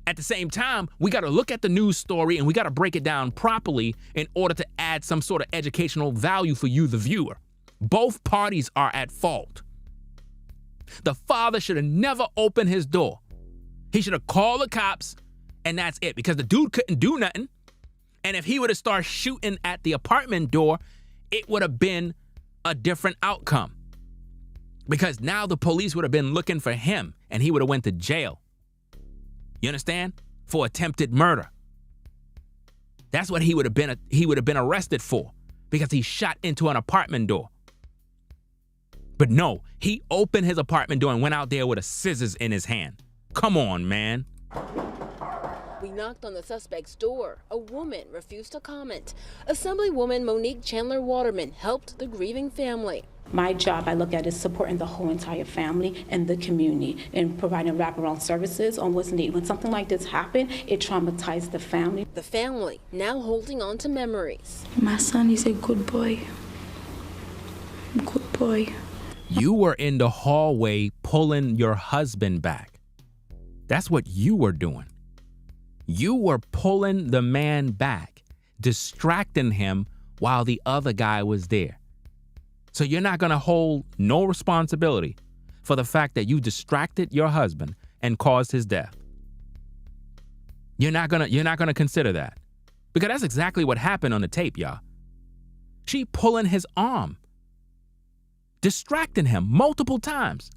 At the same time, we got to look at the news story and we got to break it down properly in order to add some sort of educational value for you, the viewer. Both parties are at fault. The father should have never opened his door. He should have called the cops, and that's it, because the dude couldn't do nothing. And if he would have started shooting at the apartment door, it would have been a different outcome. Because now the police would have been looking for him, and he would have went to jail. You understand? For attempted murder. That's what he would have been arrested for, because he shot into an apartment door. But no, he opened his apartment door and went out there with a scissors in his hand. Come on, man. We knocked on the suspect's door. A woman refused to comment. Assemblywoman Monique Chandler Waterman helped the grieving family. My job, I look at, is supporting the whole entire family and the community and providing wraparound services on what's needed. When something like this happened, it traumatized the family. The family now holding on to memories. My son is a good boy. Good boy. You were in the hallway pulling your husband back. That's what you were doing. You were pulling the man back, distracting him while the other guy was there. So you're not going to hold no responsibility for the fact that you distracted your husband and caused his death. You're not going to consider that. Because that's exactly what happened on the tape, y'all. She pulling his arm, distracting him multiple times,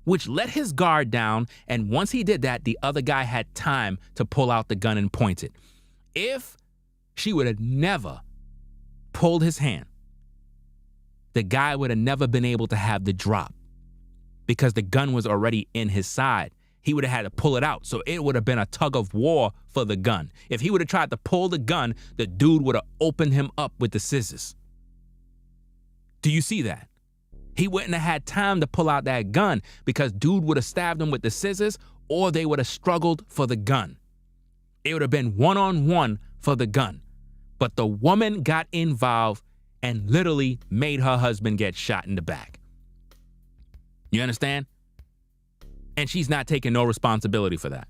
which let his guard down. And once he did that, the other guy had time to pull out the gun and point it. If she would have never pulled his hand, the guy would have never been able to have the drop because the gun was already in his side. He would have had to pull it out. So it would have been a tug of war for the gun. If he would have tried to pull the gun, the dude would have opened him up with the scissors. Do you see that? He wouldn't have had time to pull out that gun because dude would have stabbed him with the scissors, or they would have struggled for the gun. It would have been one-on-one for the gun. But the woman got involved and literally made her husband get shot in the back. You understand? And she's not taking no responsibility for that.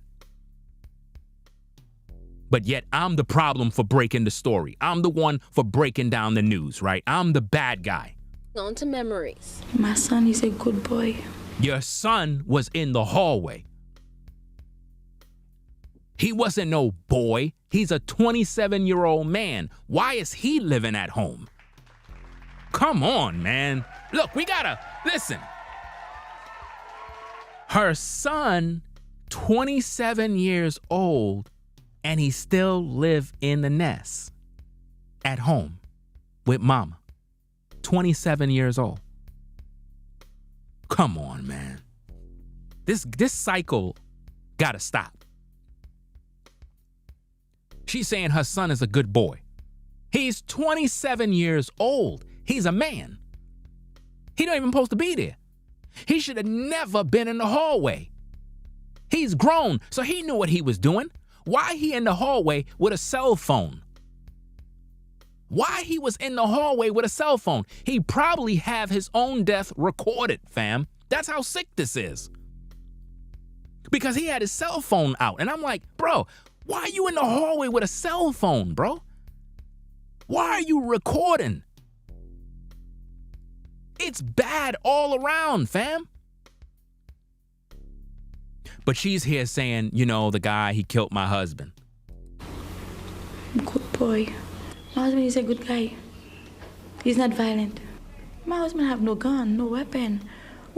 But yet I'm the problem for breaking the story. I'm the one for breaking down the news, right? I'm the bad guy. On to memories. My son is a good boy. Your son was in the hallway. He wasn't no boy. He's a 27-year-old man. Why is he living at home? Come on, man. Look, we gotta, listen. Her son, 27 years old, and he still live in the nest at home with mama. 27 years old. Come on, man. This cycle gotta stop. She's saying her son is a good boy. He's 27 years old. He's a man. He don't even supposed to be there. He should have never been in the hallway. He's grown, so he knew what he was doing. Why he in the hallway with a cell phone? Why he was in the hallway with a cell phone? He probably have his own death recorded, fam. That's how sick this is. Because he had his cell phone out. And I'm like, bro, why are you in the hallway with a cell phone, bro? Why are you recording? It's bad all around, fam. But she's here saying, you know, the guy, he killed my husband. Good boy. My husband is a good guy. He's not violent. My husband have no gun, no weapon.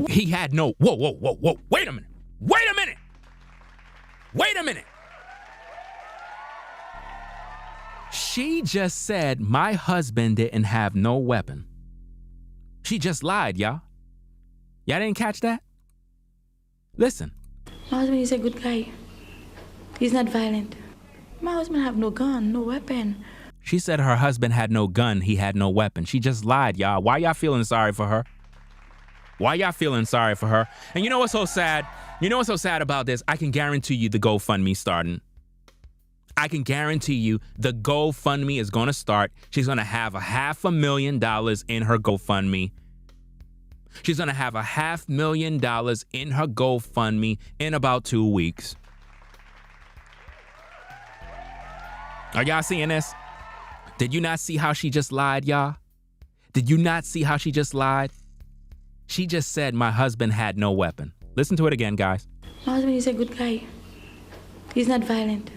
He had no, whoa. Wait a minute. She just said my husband didn't have no weapon. She just lied, y'all. Y'all didn't catch that? Listen. My husband is a good guy. He's not violent. My husband have no gun, no weapon. She said her husband had no gun, he had no weapon. She just lied, y'all. Why y'all feeling sorry for her? Why y'all feeling sorry for her? And you know what's so sad? You know what's so sad about this? I can guarantee you the GoFundMe starting. I can guarantee you the GoFundMe is going to start. She's going to have $500,000 in her GoFundMe. She's going to have $500,000 in her GoFundMe in about 2 weeks. Are y'all seeing this? Did you not see how she just lied, y'all? Did you not see how she just lied? She just said my husband had no weapon. Listen to it again, guys. My husband is a good guy. He's not violent.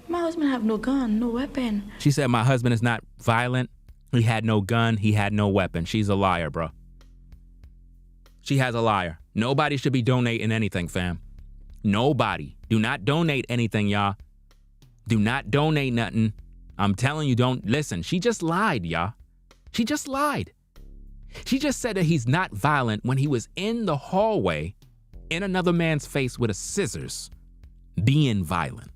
My husband have no gun, no weapon. She said my husband is not violent. He had no gun. He had no weapon. She's a liar, bro. She has a liar. Nobody should be donating anything, fam. Nobody. Do not donate anything, y'all. Do not donate nothing. I'm telling you, don't listen. She just lied, y'all. She just lied. She just said that he's not violent when he was in the hallway in another man's face with a scissors being violent.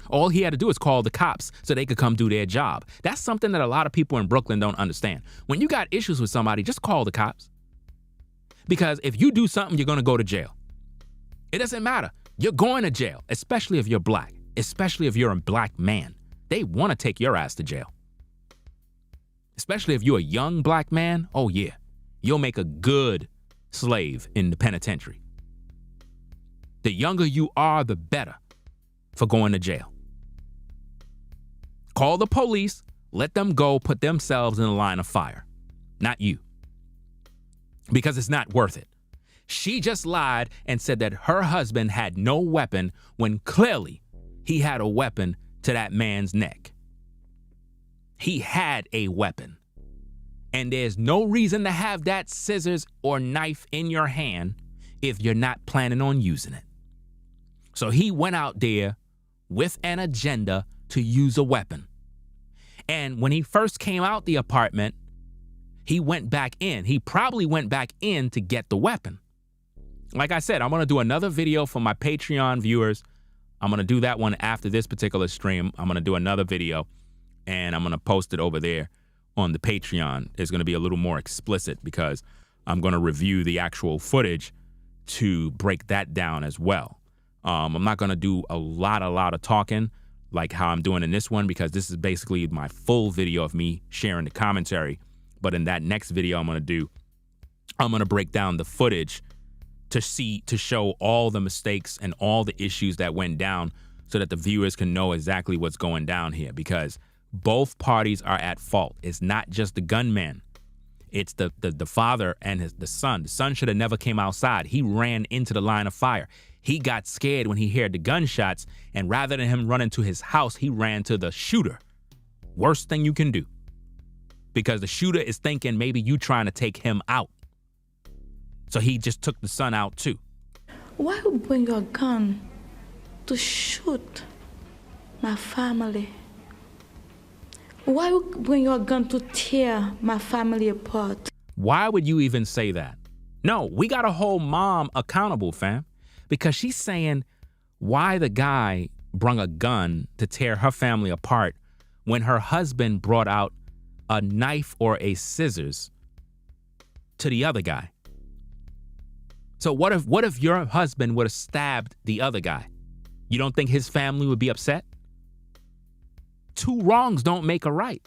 All he had to do is call the cops so they could come do their job. That's something that a lot of people in Brooklyn don't understand. When you got issues with somebody, just call the cops. Because if you do something, you're going to go to jail. It doesn't matter. You're going to jail, especially if you're black, especially if you're a black man. They want to take your ass to jail. Especially if you're a young black man. Oh, yeah. You'll make a good slave in the penitentiary. The younger you are, the better for going to jail. Call the police, let them go put themselves in the line of fire, not you. Because it's not worth it. She just lied and said that her husband had no weapon when clearly he had a weapon to that man's neck. He had a weapon. And there's no reason to have that scissors or knife in your hand if you're not planning on using it. So he went out there with an agenda to use a weapon. And when he first came out the apartment, he went back in. He probably went back in to get the weapon. Like I said, I'm going to do another video for my Patreon viewers. I'm going to do that one after this particular stream. I'm going to do another video, and I'm going to post it over there on the Patreon. It's going to be a little more explicit because I'm going to review the actual footage to break that down as well. I'm not going to do a lot of talking like how I'm doing in this one, because this is basically my full video of me sharing the commentary. But in that next video I'm going to break down the footage to show all the mistakes and all the issues that went down, so that the viewers can know exactly what's going down here, because both parties are at fault. It's not just the gunman. It's the father and the son. The son should have never came outside. He ran into the line of fire. He got scared when he heard the gunshots, and rather than him running to his house, he ran to the shooter. Worst thing you can do, because the shooter is thinking maybe you trying to take him out. So he just took the son out too. Why you bring your gun to shoot my family? Why you bring your gun to tear my family apart? Why would you even say that? No, we got to hold mom accountable, fam, because she's saying why the guy brung a gun to tear her family apart when her husband brought out a knife or a scissors to the other guy. So what if your husband would have stabbed the other guy? You don't think his family would be upset? Two wrongs don't make a right.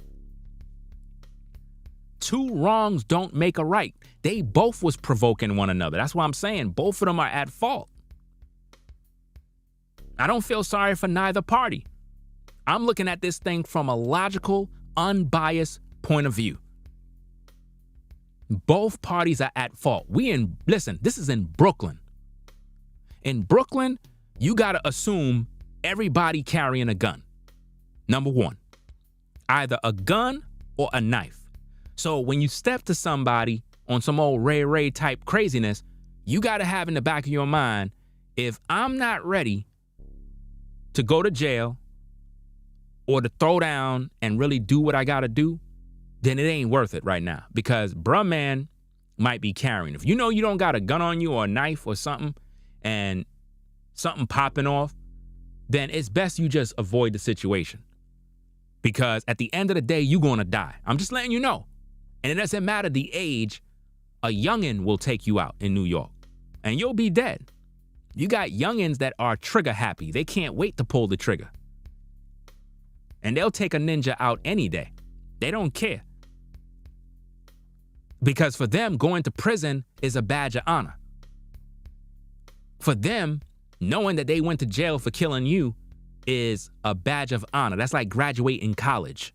Two wrongs don't make a right. They both was provoking one another. That's what I'm saying. Both of them are at fault. I don't feel sorry for neither party. I'm looking at this thing from a logical, unbiased point of view. Both parties are at fault. Listen, this is in Brooklyn. In Brooklyn, you got to assume everybody carrying a gun. Number one, either a gun or a knife. So when you step to somebody on some old Ray type craziness, you got to have in the back of your mind, if I'm not ready to go to jail or to throw down and really do what I got to do, then it ain't worth it right now, because bruh man might be carrying. If you know you don't got a gun on you or a knife or something and something popping off, then it's best you just avoid the situation. Because at the end of the day, you're going to die. I'm just letting you know. And it doesn't matter the age, a youngin' will take you out in New York and you'll be dead. You got youngins that are trigger happy. They can't wait to pull the trigger. And they'll take a ninja out any day. They don't care. Because for them, going to prison is a badge of honor. For them, knowing that they went to jail for killing you is a badge of honor. That's like graduating college.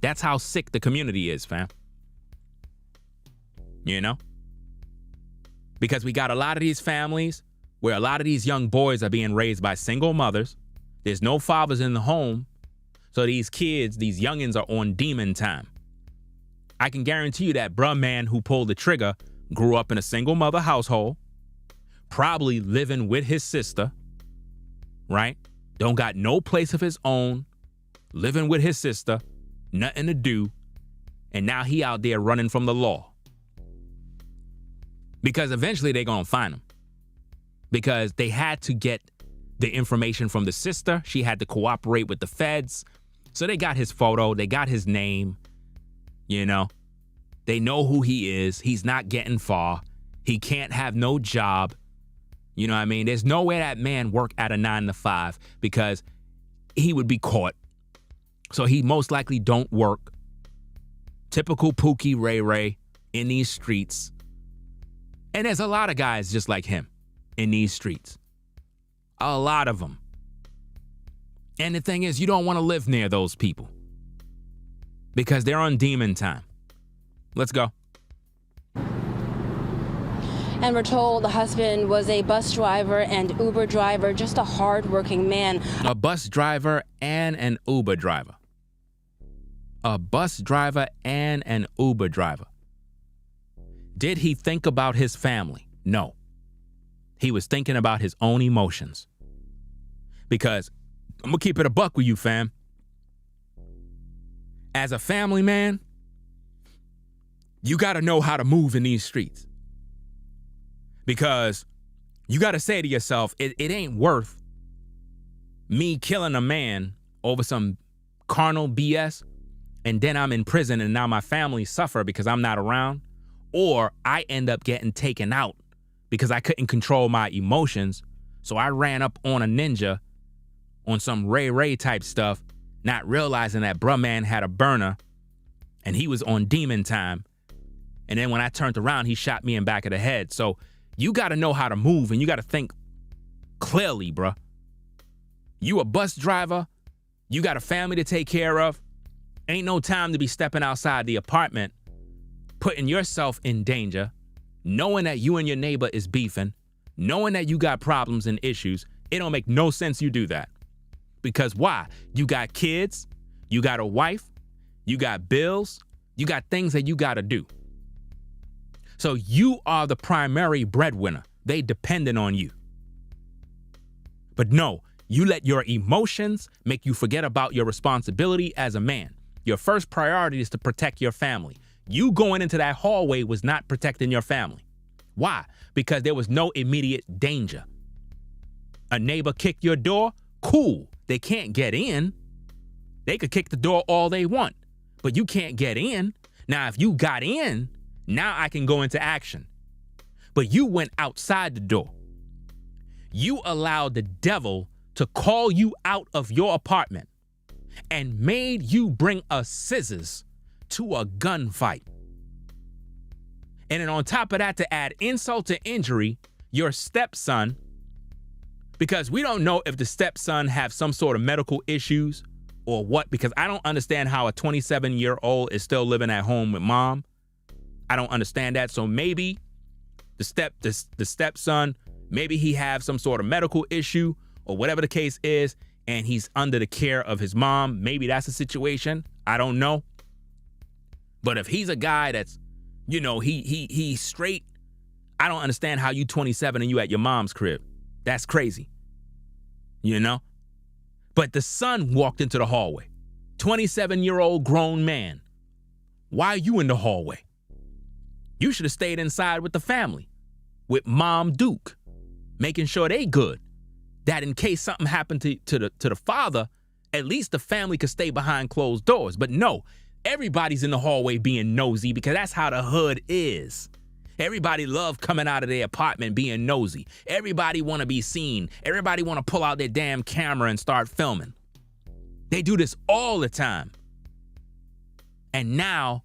That's how sick the community is, fam. You know? Because we got a lot of these families where a lot of these young boys are being raised by single mothers. There's no fathers in the home. So these kids, these youngins are on demon time. I can guarantee you that bruh man who pulled the trigger grew up in a single mother household, probably living with his sister, right? Don't got no place of his own, living with his sister, nothing to do, and now he out there running from the law. Because eventually they're gonna find him. Because they had to get the information from the sister. She had to cooperate with the feds. So they got his photo, they got his name, you know. They know who he is. He's not getting far. He can't have no job. You know what I mean? There's no way that man work at a 9 to 5 because he would be caught. So he most likely don't work. Typical Pookie Ray in these streets. And there's a lot of guys just like him in these streets. A lot of them. And the thing is, you don't want to live near those people because they're on demon time. Let's go. And we're told the husband was a bus driver and Uber driver, just a hardworking man. A bus driver and an Uber driver. A bus driver and an Uber driver. Did he think about his family? No. He was thinking about his own emotions. Because I'm gonna keep it a buck with you, fam. As a family man, you gotta know how to move in these streets. Because you gotta say to yourself, it ain't worth me killing a man over some carnal BS, and then I'm in prison and now my family suffer because I'm not around, or I end up getting taken out because I couldn't control my emotions, So I ran up on a ninja on some Ray type stuff, not realizing that bruh man had a burner and he was on demon time. And then when I turned around, he shot me in back of the head. So you got to know how to move and you got to think clearly, bruh. You a bus driver, you got a family to take care of. Ain't no time to be stepping outside the apartment, putting yourself in danger, knowing that you and your neighbor is beefing, knowing that you got problems and issues. It don't make no sense you do that. Because why? You got kids, you got a wife, you got bills, you got things that you got to do. So you are the primary breadwinner. They dependent on you. But no, you let your emotions make you forget about your responsibility as a man. Your first priority is to protect your family. You going into that hallway was not protecting your family. Why? Because there was no immediate danger. A neighbor kicked your door? Cool. They can't get in. They could kick the door all they want, but you can't get in. Now, if you got in, now I can go into action. But you went outside the door. You allowed the devil to call you out of your apartment and made you bring a scissors to a gunfight. And then on top of that, to add insult to injury, your stepson, because we don't know if the stepson have some sort of medical issues or what, because I don't understand how a 27-year-old is still living at home with mom. I don't understand that. So maybe the stepson, maybe he have some sort of medical issue or whatever the case is, and he's under the care of his mom. Maybe that's the situation. I don't know. But if he's a guy that's, you know, he's straight, I don't understand how you 27 and you at your mom's crib. That's crazy. You know? But the son walked into the hallway. 27-year-old grown man. Why are you in the hallway? You should have stayed inside with the family, with Mom Duke, making sure they good. That in case something happened to the father, at least the family could stay behind closed doors. But no, everybody's in the hallway being nosy because that's how the hood is. Everybody love coming out of their apartment being nosy. Everybody want to be seen. Everybody want to pull out their damn camera and start filming. They do this all the time. And now,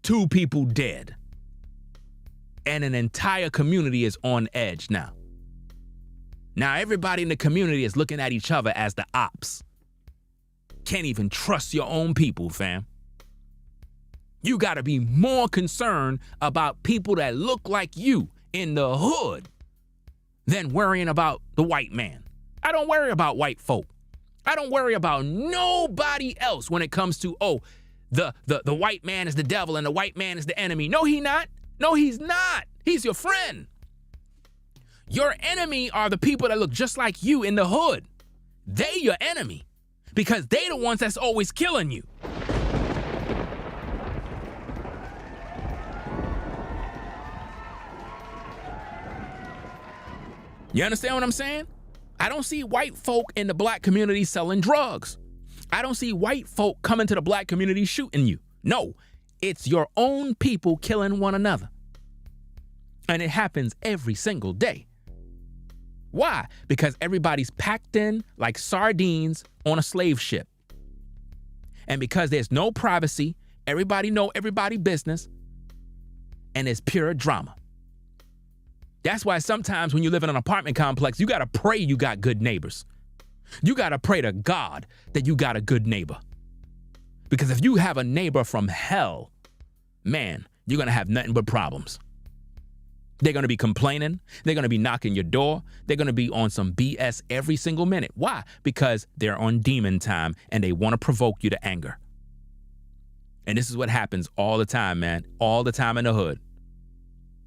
2 people dead. And an entire community is on edge now. Now everybody in the community is looking at each other as the ops. Can't even trust your own people, fam. You gotta be more concerned about people that look like you in the hood than worrying about the white man. I don't worry about white folk. I don't worry about nobody else when it comes to, the white man is the devil and the white man is the enemy. No, he not. No, he's not. He's your friend. Your enemy are the people that look just like you in the hood. They your enemy because they the ones that's always killing you. You understand what I'm saying? I don't see white folk in the black community selling drugs. I don't see white folk coming to the black community shooting you. No, it's your own people killing one another. And it happens every single day. Why? Because everybody's packed in like sardines on a slave ship. And because there's no privacy, everybody know everybody business, and it's pure drama. That's why sometimes when you live in an apartment complex, you gotta pray you got good neighbors. You gotta pray to God that you got a good neighbor. Because if you have a neighbor from hell, man, you're gonna have nothing but problems. They're gonna be complaining. They're gonna be knocking your door. They're gonna be on some BS every single minute. Why? Because they're on demon time and they wanna provoke you to anger. And this is what happens all the time, man. All the time in the hood.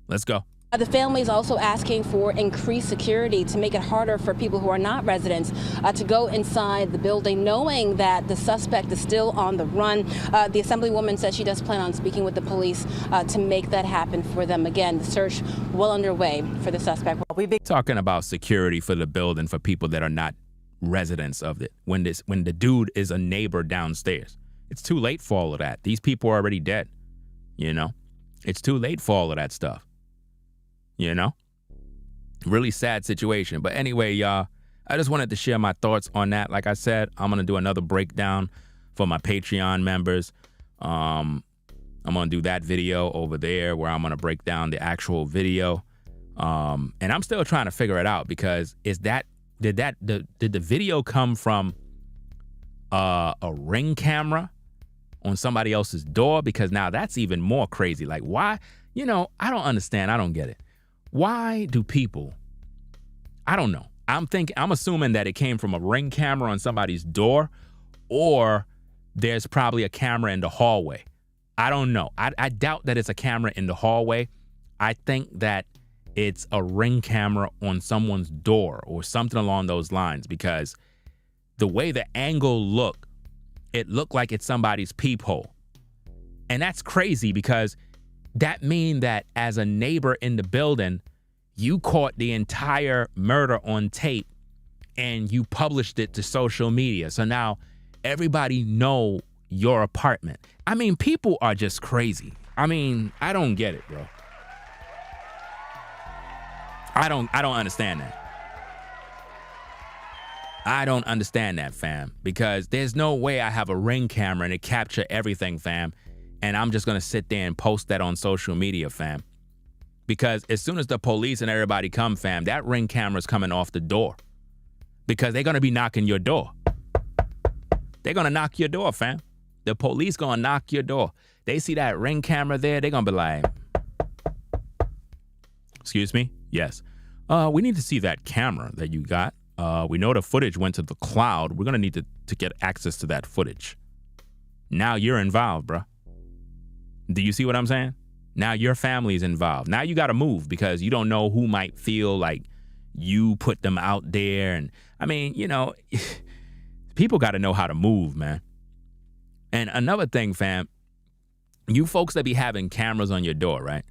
Let's go. The family is also asking for increased security to make it harder for people who are not residents to go inside the building, knowing that the suspect is still on the run. The Assemblywoman says she does plan on speaking with the police to make that happen for them. Again, the search well underway for the suspect. We've been talking about security for the building for people that are not residents of it. When the dude is a neighbor downstairs, it's too late for all of that. These people are already dead. You know, it's too late for all of that stuff. You know, Really sad situation. But anyway, y'all, I just wanted to share my thoughts on that. Like I said, I'm going to do another breakdown for my Patreon members. I'm going to do that video over there where I'm going to break down the actual video. And I'm still trying to figure it out because did the video come from a Ring camera on somebody else's door? Because now that's even more crazy. Like, why? I don't understand. I don't get it. Why do people, I don't know. I'm assuming that it came from a Ring camera on somebody's door, or there's probably a camera in the hallway. I don't know. I doubt that it's a camera in the hallway. I think that it's a Ring camera on someone's door or something along those lines, because the way the angle looked, it looked like it's somebody's peephole. And that's crazy, because that means that as a neighbor in the building, you caught the entire murder on tape and you published it to social media. So now everybody know your apartment. I mean, people are just crazy. I mean, I don't get it, bro. I don't understand that. I don't understand that, fam, because there's no way I have a Ring camera and it capture everything, fam, and I'm just going to sit there and post that on social media, fam. Because as soon as the police and everybody come, fam, that Ring camera's coming off the door, because they're going to be knocking your door. They're going to knock your door, fam. The police going to knock your door. They see that Ring camera there, they're going to be like, excuse me? Yes. We need to see that camera that you got. We know the footage went to the cloud. We're going to need to get access to that footage. Now you're involved, bro. Do you see what I'm saying? Now your family's involved. Now you got to move, because you don't know who might feel like you put them out there. And I mean, people got to know how to move, man. And another thing, fam, you folks that be having cameras on your door, right?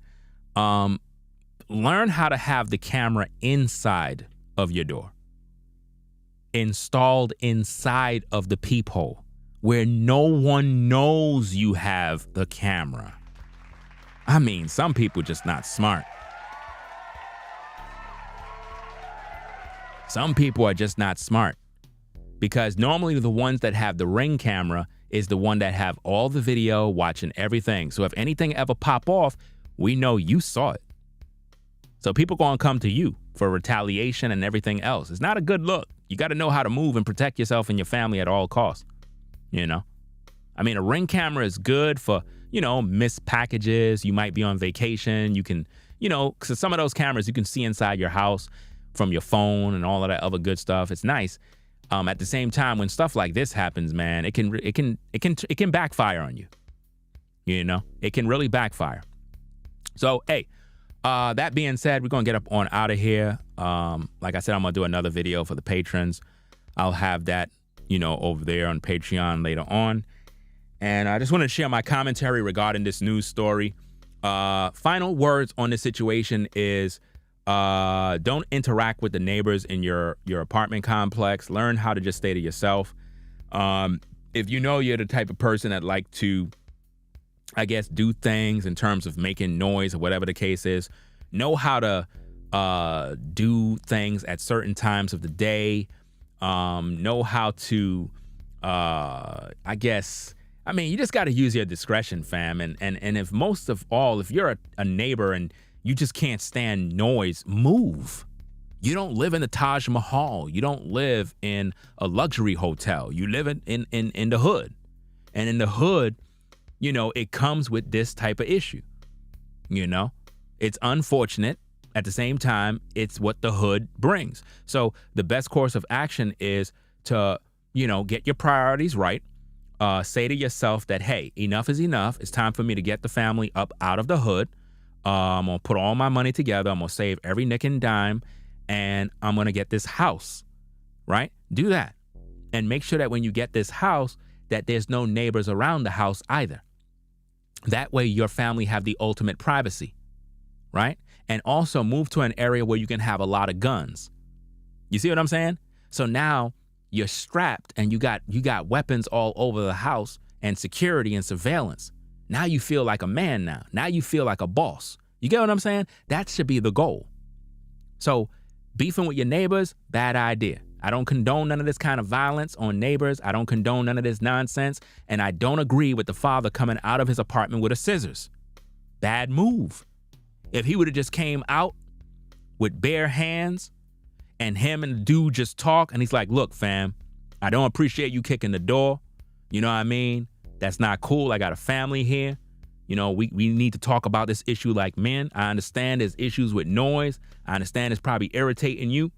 Learn how to have the camera inside of your door, installed inside of the peephole, where no one knows you have the camera. I mean, some people just not smart. Some people are just not smart, because normally the ones that have the Ring camera is the one that have all the video, watching everything. So if anything ever pop off, we know you saw it. So people gonna come to you for retaliation and everything else. It's not a good look. You got to know how to move and protect yourself and your family at all costs. I mean, a Ring camera is good for, missed packages. You might be on vacation. You can, because some of those cameras you can see inside your house from your phone and all of that other good stuff. It's nice. At the same time, when stuff like this happens, man, it can backfire on you. It can really backfire. So, hey, that being said, we're going to get up on out of here. Like I said, I'm going to do another video for the patrons. I'll have that, over there on Patreon later on. And I just want to share my commentary regarding this news story. Final words on this situation is don't interact with the neighbors in your apartment complex. Learn how to just stay to yourself. If you're the type of person that like to, I guess, do things in terms of making noise or whatever the case is, know how to do things at certain times of the day. Know how to, you just got to use your discretion, fam. And if most of all, if you're a neighbor and you just can't stand noise, move. You don't live in the Taj Mahal. You don't live in a luxury hotel. You live in the hood. And in the hood, it comes with this type of issue. It's unfortunate. At the same time, it's what the hood brings. So the best course of action is to, get your priorities right. Say to yourself that, hey, enough is enough. It's time for me to get the family up out of the hood. I'm going to put all my money together. I'm going to save every nick and dime, and I'm going to get this house, right? Do that. And make sure that when you get this house, that there's no neighbors around the house either. That way your family have the ultimate privacy, right? And also move to an area where you can have a lot of guns. You see what I'm saying? So now you're strapped and you got weapons all over the house and security and surveillance. Now you feel like a man now. Now you feel like a boss. You get what I'm saying? That should be the goal. So beefing with your neighbors, bad idea. I don't condone none of this kind of violence on neighbors. I don't condone none of this nonsense. And I don't agree with the father coming out of his apartment with a scissors. Bad move. If he would have just came out with bare hands and him and the dude just talk and he's like, look, fam, I don't appreciate you kicking the door. You know what I mean? That's not cool. I got a family here. You know, we need to talk about this issue like men. I understand there's issues with noise. I understand it's probably irritating you.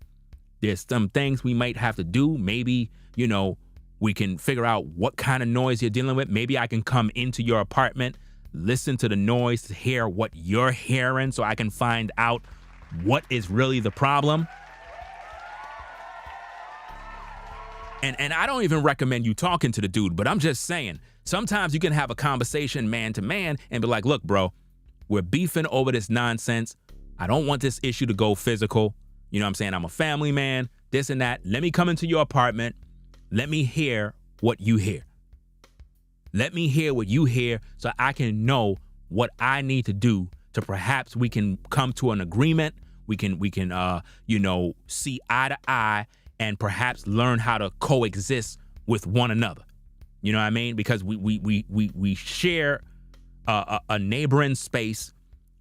There's some things we might have to do. Maybe, you know, we can figure out what kind of noise you're dealing with. Maybe I can come into your apartment, listen to the noise, to hear what you're hearing so I can find out what is really the problem. And I don't even recommend you talking to the dude, but I'm just saying, sometimes you can have a conversation man to man and be like, look, bro, we're beefing over this nonsense. I don't want this issue to go physical. You know what I'm saying? I'm a family man, this and that. Let me come into your apartment. Let me hear what you hear. Let me hear what you hear so I can know what I need to do to perhaps we can come to an agreement. We can you know, see eye to eye and perhaps learn how to coexist with one another. You know what I mean? Because we share a neighboring space,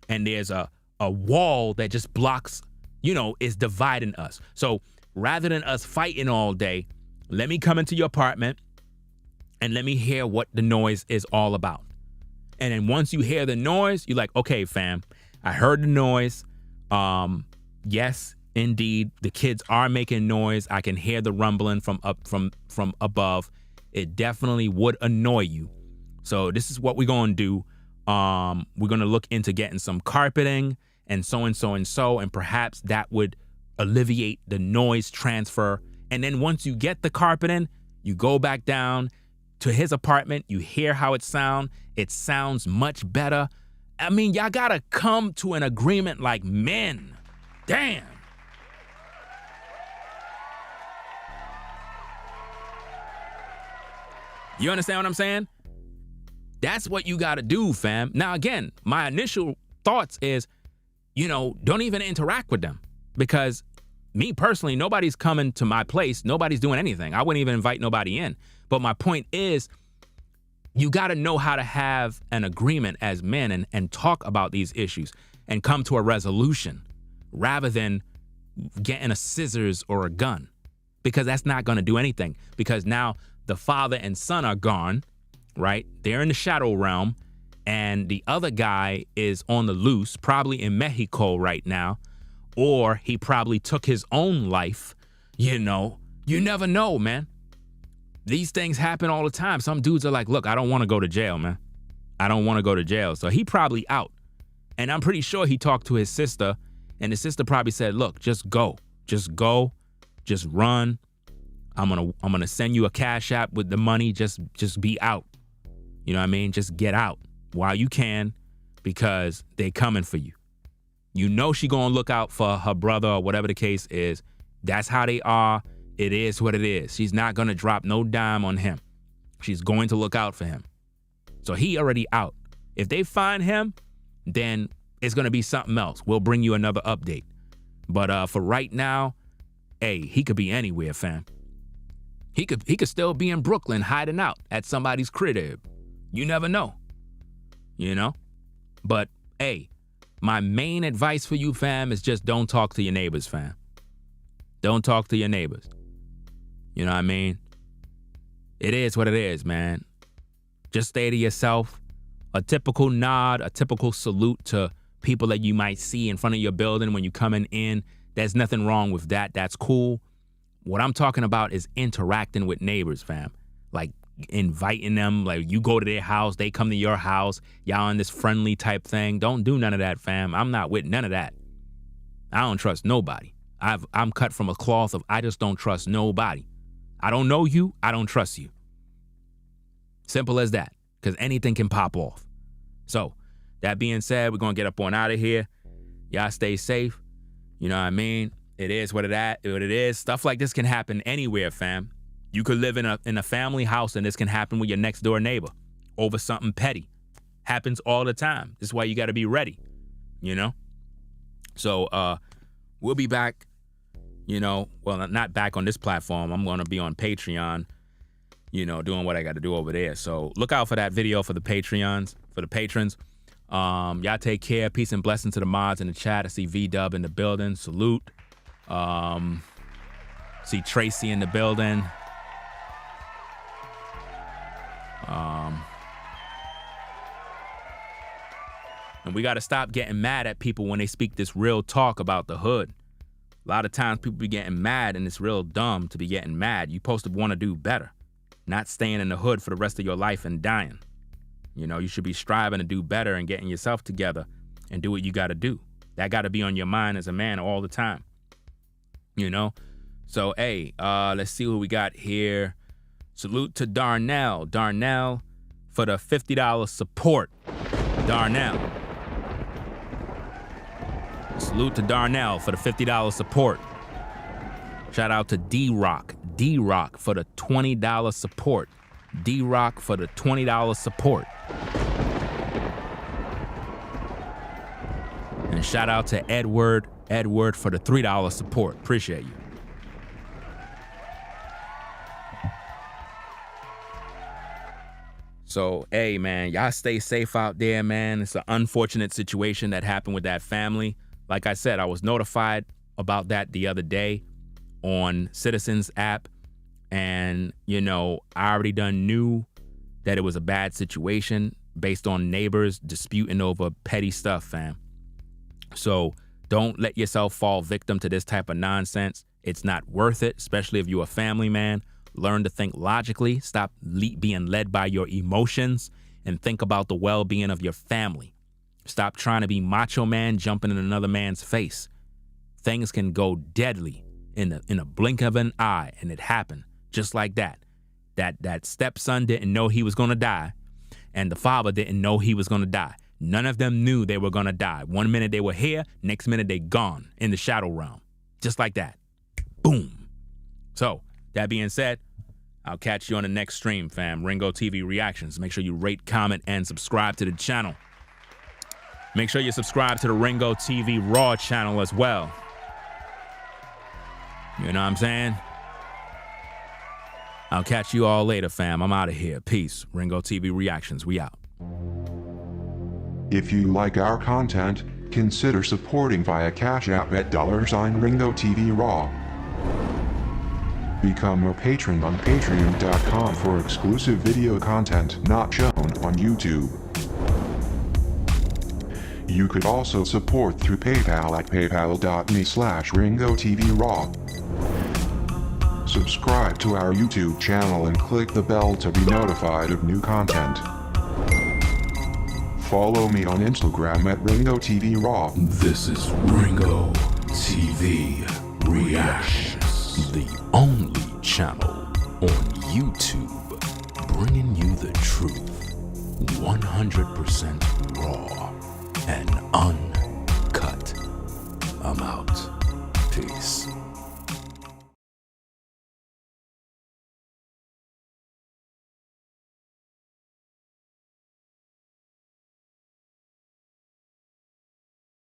and there's a wall that just blocks, you know, is dividing us. So rather than us fighting all day, let me come into your apartment and let me hear what the noise is all about. And then once you hear the noise, you're like, okay, fam, I heard the noise. Yes, indeed, the kids are making noise. I can hear the rumbling from above. It definitely would annoy you. So this is what we're going to do. We're going to look into getting some carpeting and so, and perhaps that would alleviate the noise transfer. And then once you get the carpeting, you go back down to his apartment, you hear how it sounds. It sounds much better. I mean, y'all gotta come to an agreement like men. Damn. You understand what I'm saying? That's what you gotta do, fam. Now, again, my initial thoughts is, you know, don't even interact with them, because me personally, nobody's coming to my place. Nobody's doing anything. I wouldn't even invite nobody in. But my point is, you got to know how to have an agreement as men and talk about these issues and come to a resolution rather than getting a scissors or a gun, because that's not going to do anything, because now the father and son are gone, right? They're in the shadow realm, and the other guy is on the loose, probably in Mexico right now, or he probably took his own life. You know, you never know, man. These things happen all the time. Some dudes are like, look, I don't want to go to jail, man. I don't want to go to jail. So he probably out. And I'm pretty sure he talked to his sister, and his sister probably said, look, just go, just run. I'm going to send you a cash app with the money. Just be out. You know what I mean? Just get out while you can, because they coming for you. You know she gonna look out for her brother or whatever the case is. That's how they are. It is what it is. She's not gonna drop no dime on him. She's going to look out for him. So he already out. If they find him, then it's gonna be something else. We'll bring you another update. But for right now, hey, he could be anywhere, fam. He could still be in Brooklyn hiding out at somebody's crib. You never know. You know? But hey, my main advice for you, fam, is just don't talk to your neighbors, fam. Don't talk to your neighbors. You know what I mean? It is what it is, man. Just stay to yourself. A typical nod, a typical salute to people that you might see in front of your building when you're coming in. There's nothing wrong with that. That's cool. What I'm talking about is interacting with neighbors, fam. Like inviting them, like you go to their house, they come to your house, y'all on this friendly type thing. Don't do none of that, fam. I'm not with none of that. I don't trust nobody. I'm cut from a cloth of I just don't trust nobody. I don't know you, I don't trust you. Simple as that, because anything can pop off. So, that being said, we're going to get up on out of here. Y'all stay safe. You know what I mean? It is what it is. Stuff like this can happen anywhere, fam. You could live in a family house and this can happen with your next door neighbor over something petty. Happens all the time. This is why you got to be ready, you know? So we'll be back you know, well, not back on this platform. I'm going to be on Patreon, you know, doing what I got to do over there. So look out for that video for the Patreons, for the patrons. Y'all take care. Peace and blessings to the mods in the chat. I see V-Dub in the building. Salute. See Tracy in the building. And we got to stop getting mad at people when they speak this real talk about the hood. A lot of times people be getting mad, and it's real dumb to be getting mad. You're supposed to want to do better, not staying in the hood for the rest of your life and dying. You know, you should be striving to do better and getting yourself together and do what you got to do. That got to be on your mind as a man all the time. You know? So, hey, let's see what we got here. Salute to Darnell. Darnell for the $50 support. Darnell. Salute to Darnell for the $50 support. Shout out to D-Rock. D-Rock for the $20 support. D-Rock for the $20 support. And shout out to Edward. Edward for the $3 support. Appreciate you. So, hey, man, y'all stay safe out there, man. It's an unfortunate situation that happened with that family. Like I said, I was notified about that the other day on Citizens app. And, you know, I already knew that it was a bad situation based on neighbors disputing over petty stuff, fam. So don't let yourself fall victim to this type of nonsense. It's not worth it, especially if you're a family man. Learn to think logically. Stop being led by your emotions and think about the well-being of your family. Stop trying to be macho man jumping in another man's face. Things can go deadly in a blink of an eye, and it happened just like that. That stepson didn't know he was going to die, and the father didn't know he was going to die. None of them knew they were going to die. One minute they were here, next minute they gone in the shadow realm. Just like that. Boom. So, that being said, I'll catch you on the next stream, fam. Ringo TV Reactions. Make sure you rate, comment, and subscribe to the channel. Make sure you subscribe to the Ringo TV Raw channel as well. You know what I'm saying? I'll catch you all later, fam. I'm out of here. Peace. Ringo TV Reactions. We out. If you like our content, consider supporting via Cash App at $Ringo TV Raw. Become a patron on patreon.com for exclusive video content not shown on YouTube. You could also support through PayPal at paypal.me/RingoTVRaw. Subscribe to our YouTube channel and click the bell to be notified of new content. Follow me on Instagram at RingoTVRaw. This is Ringo TV Reactions, the only channel on YouTube bringing you the truth 100% raw and uncut. I'm out. Peace.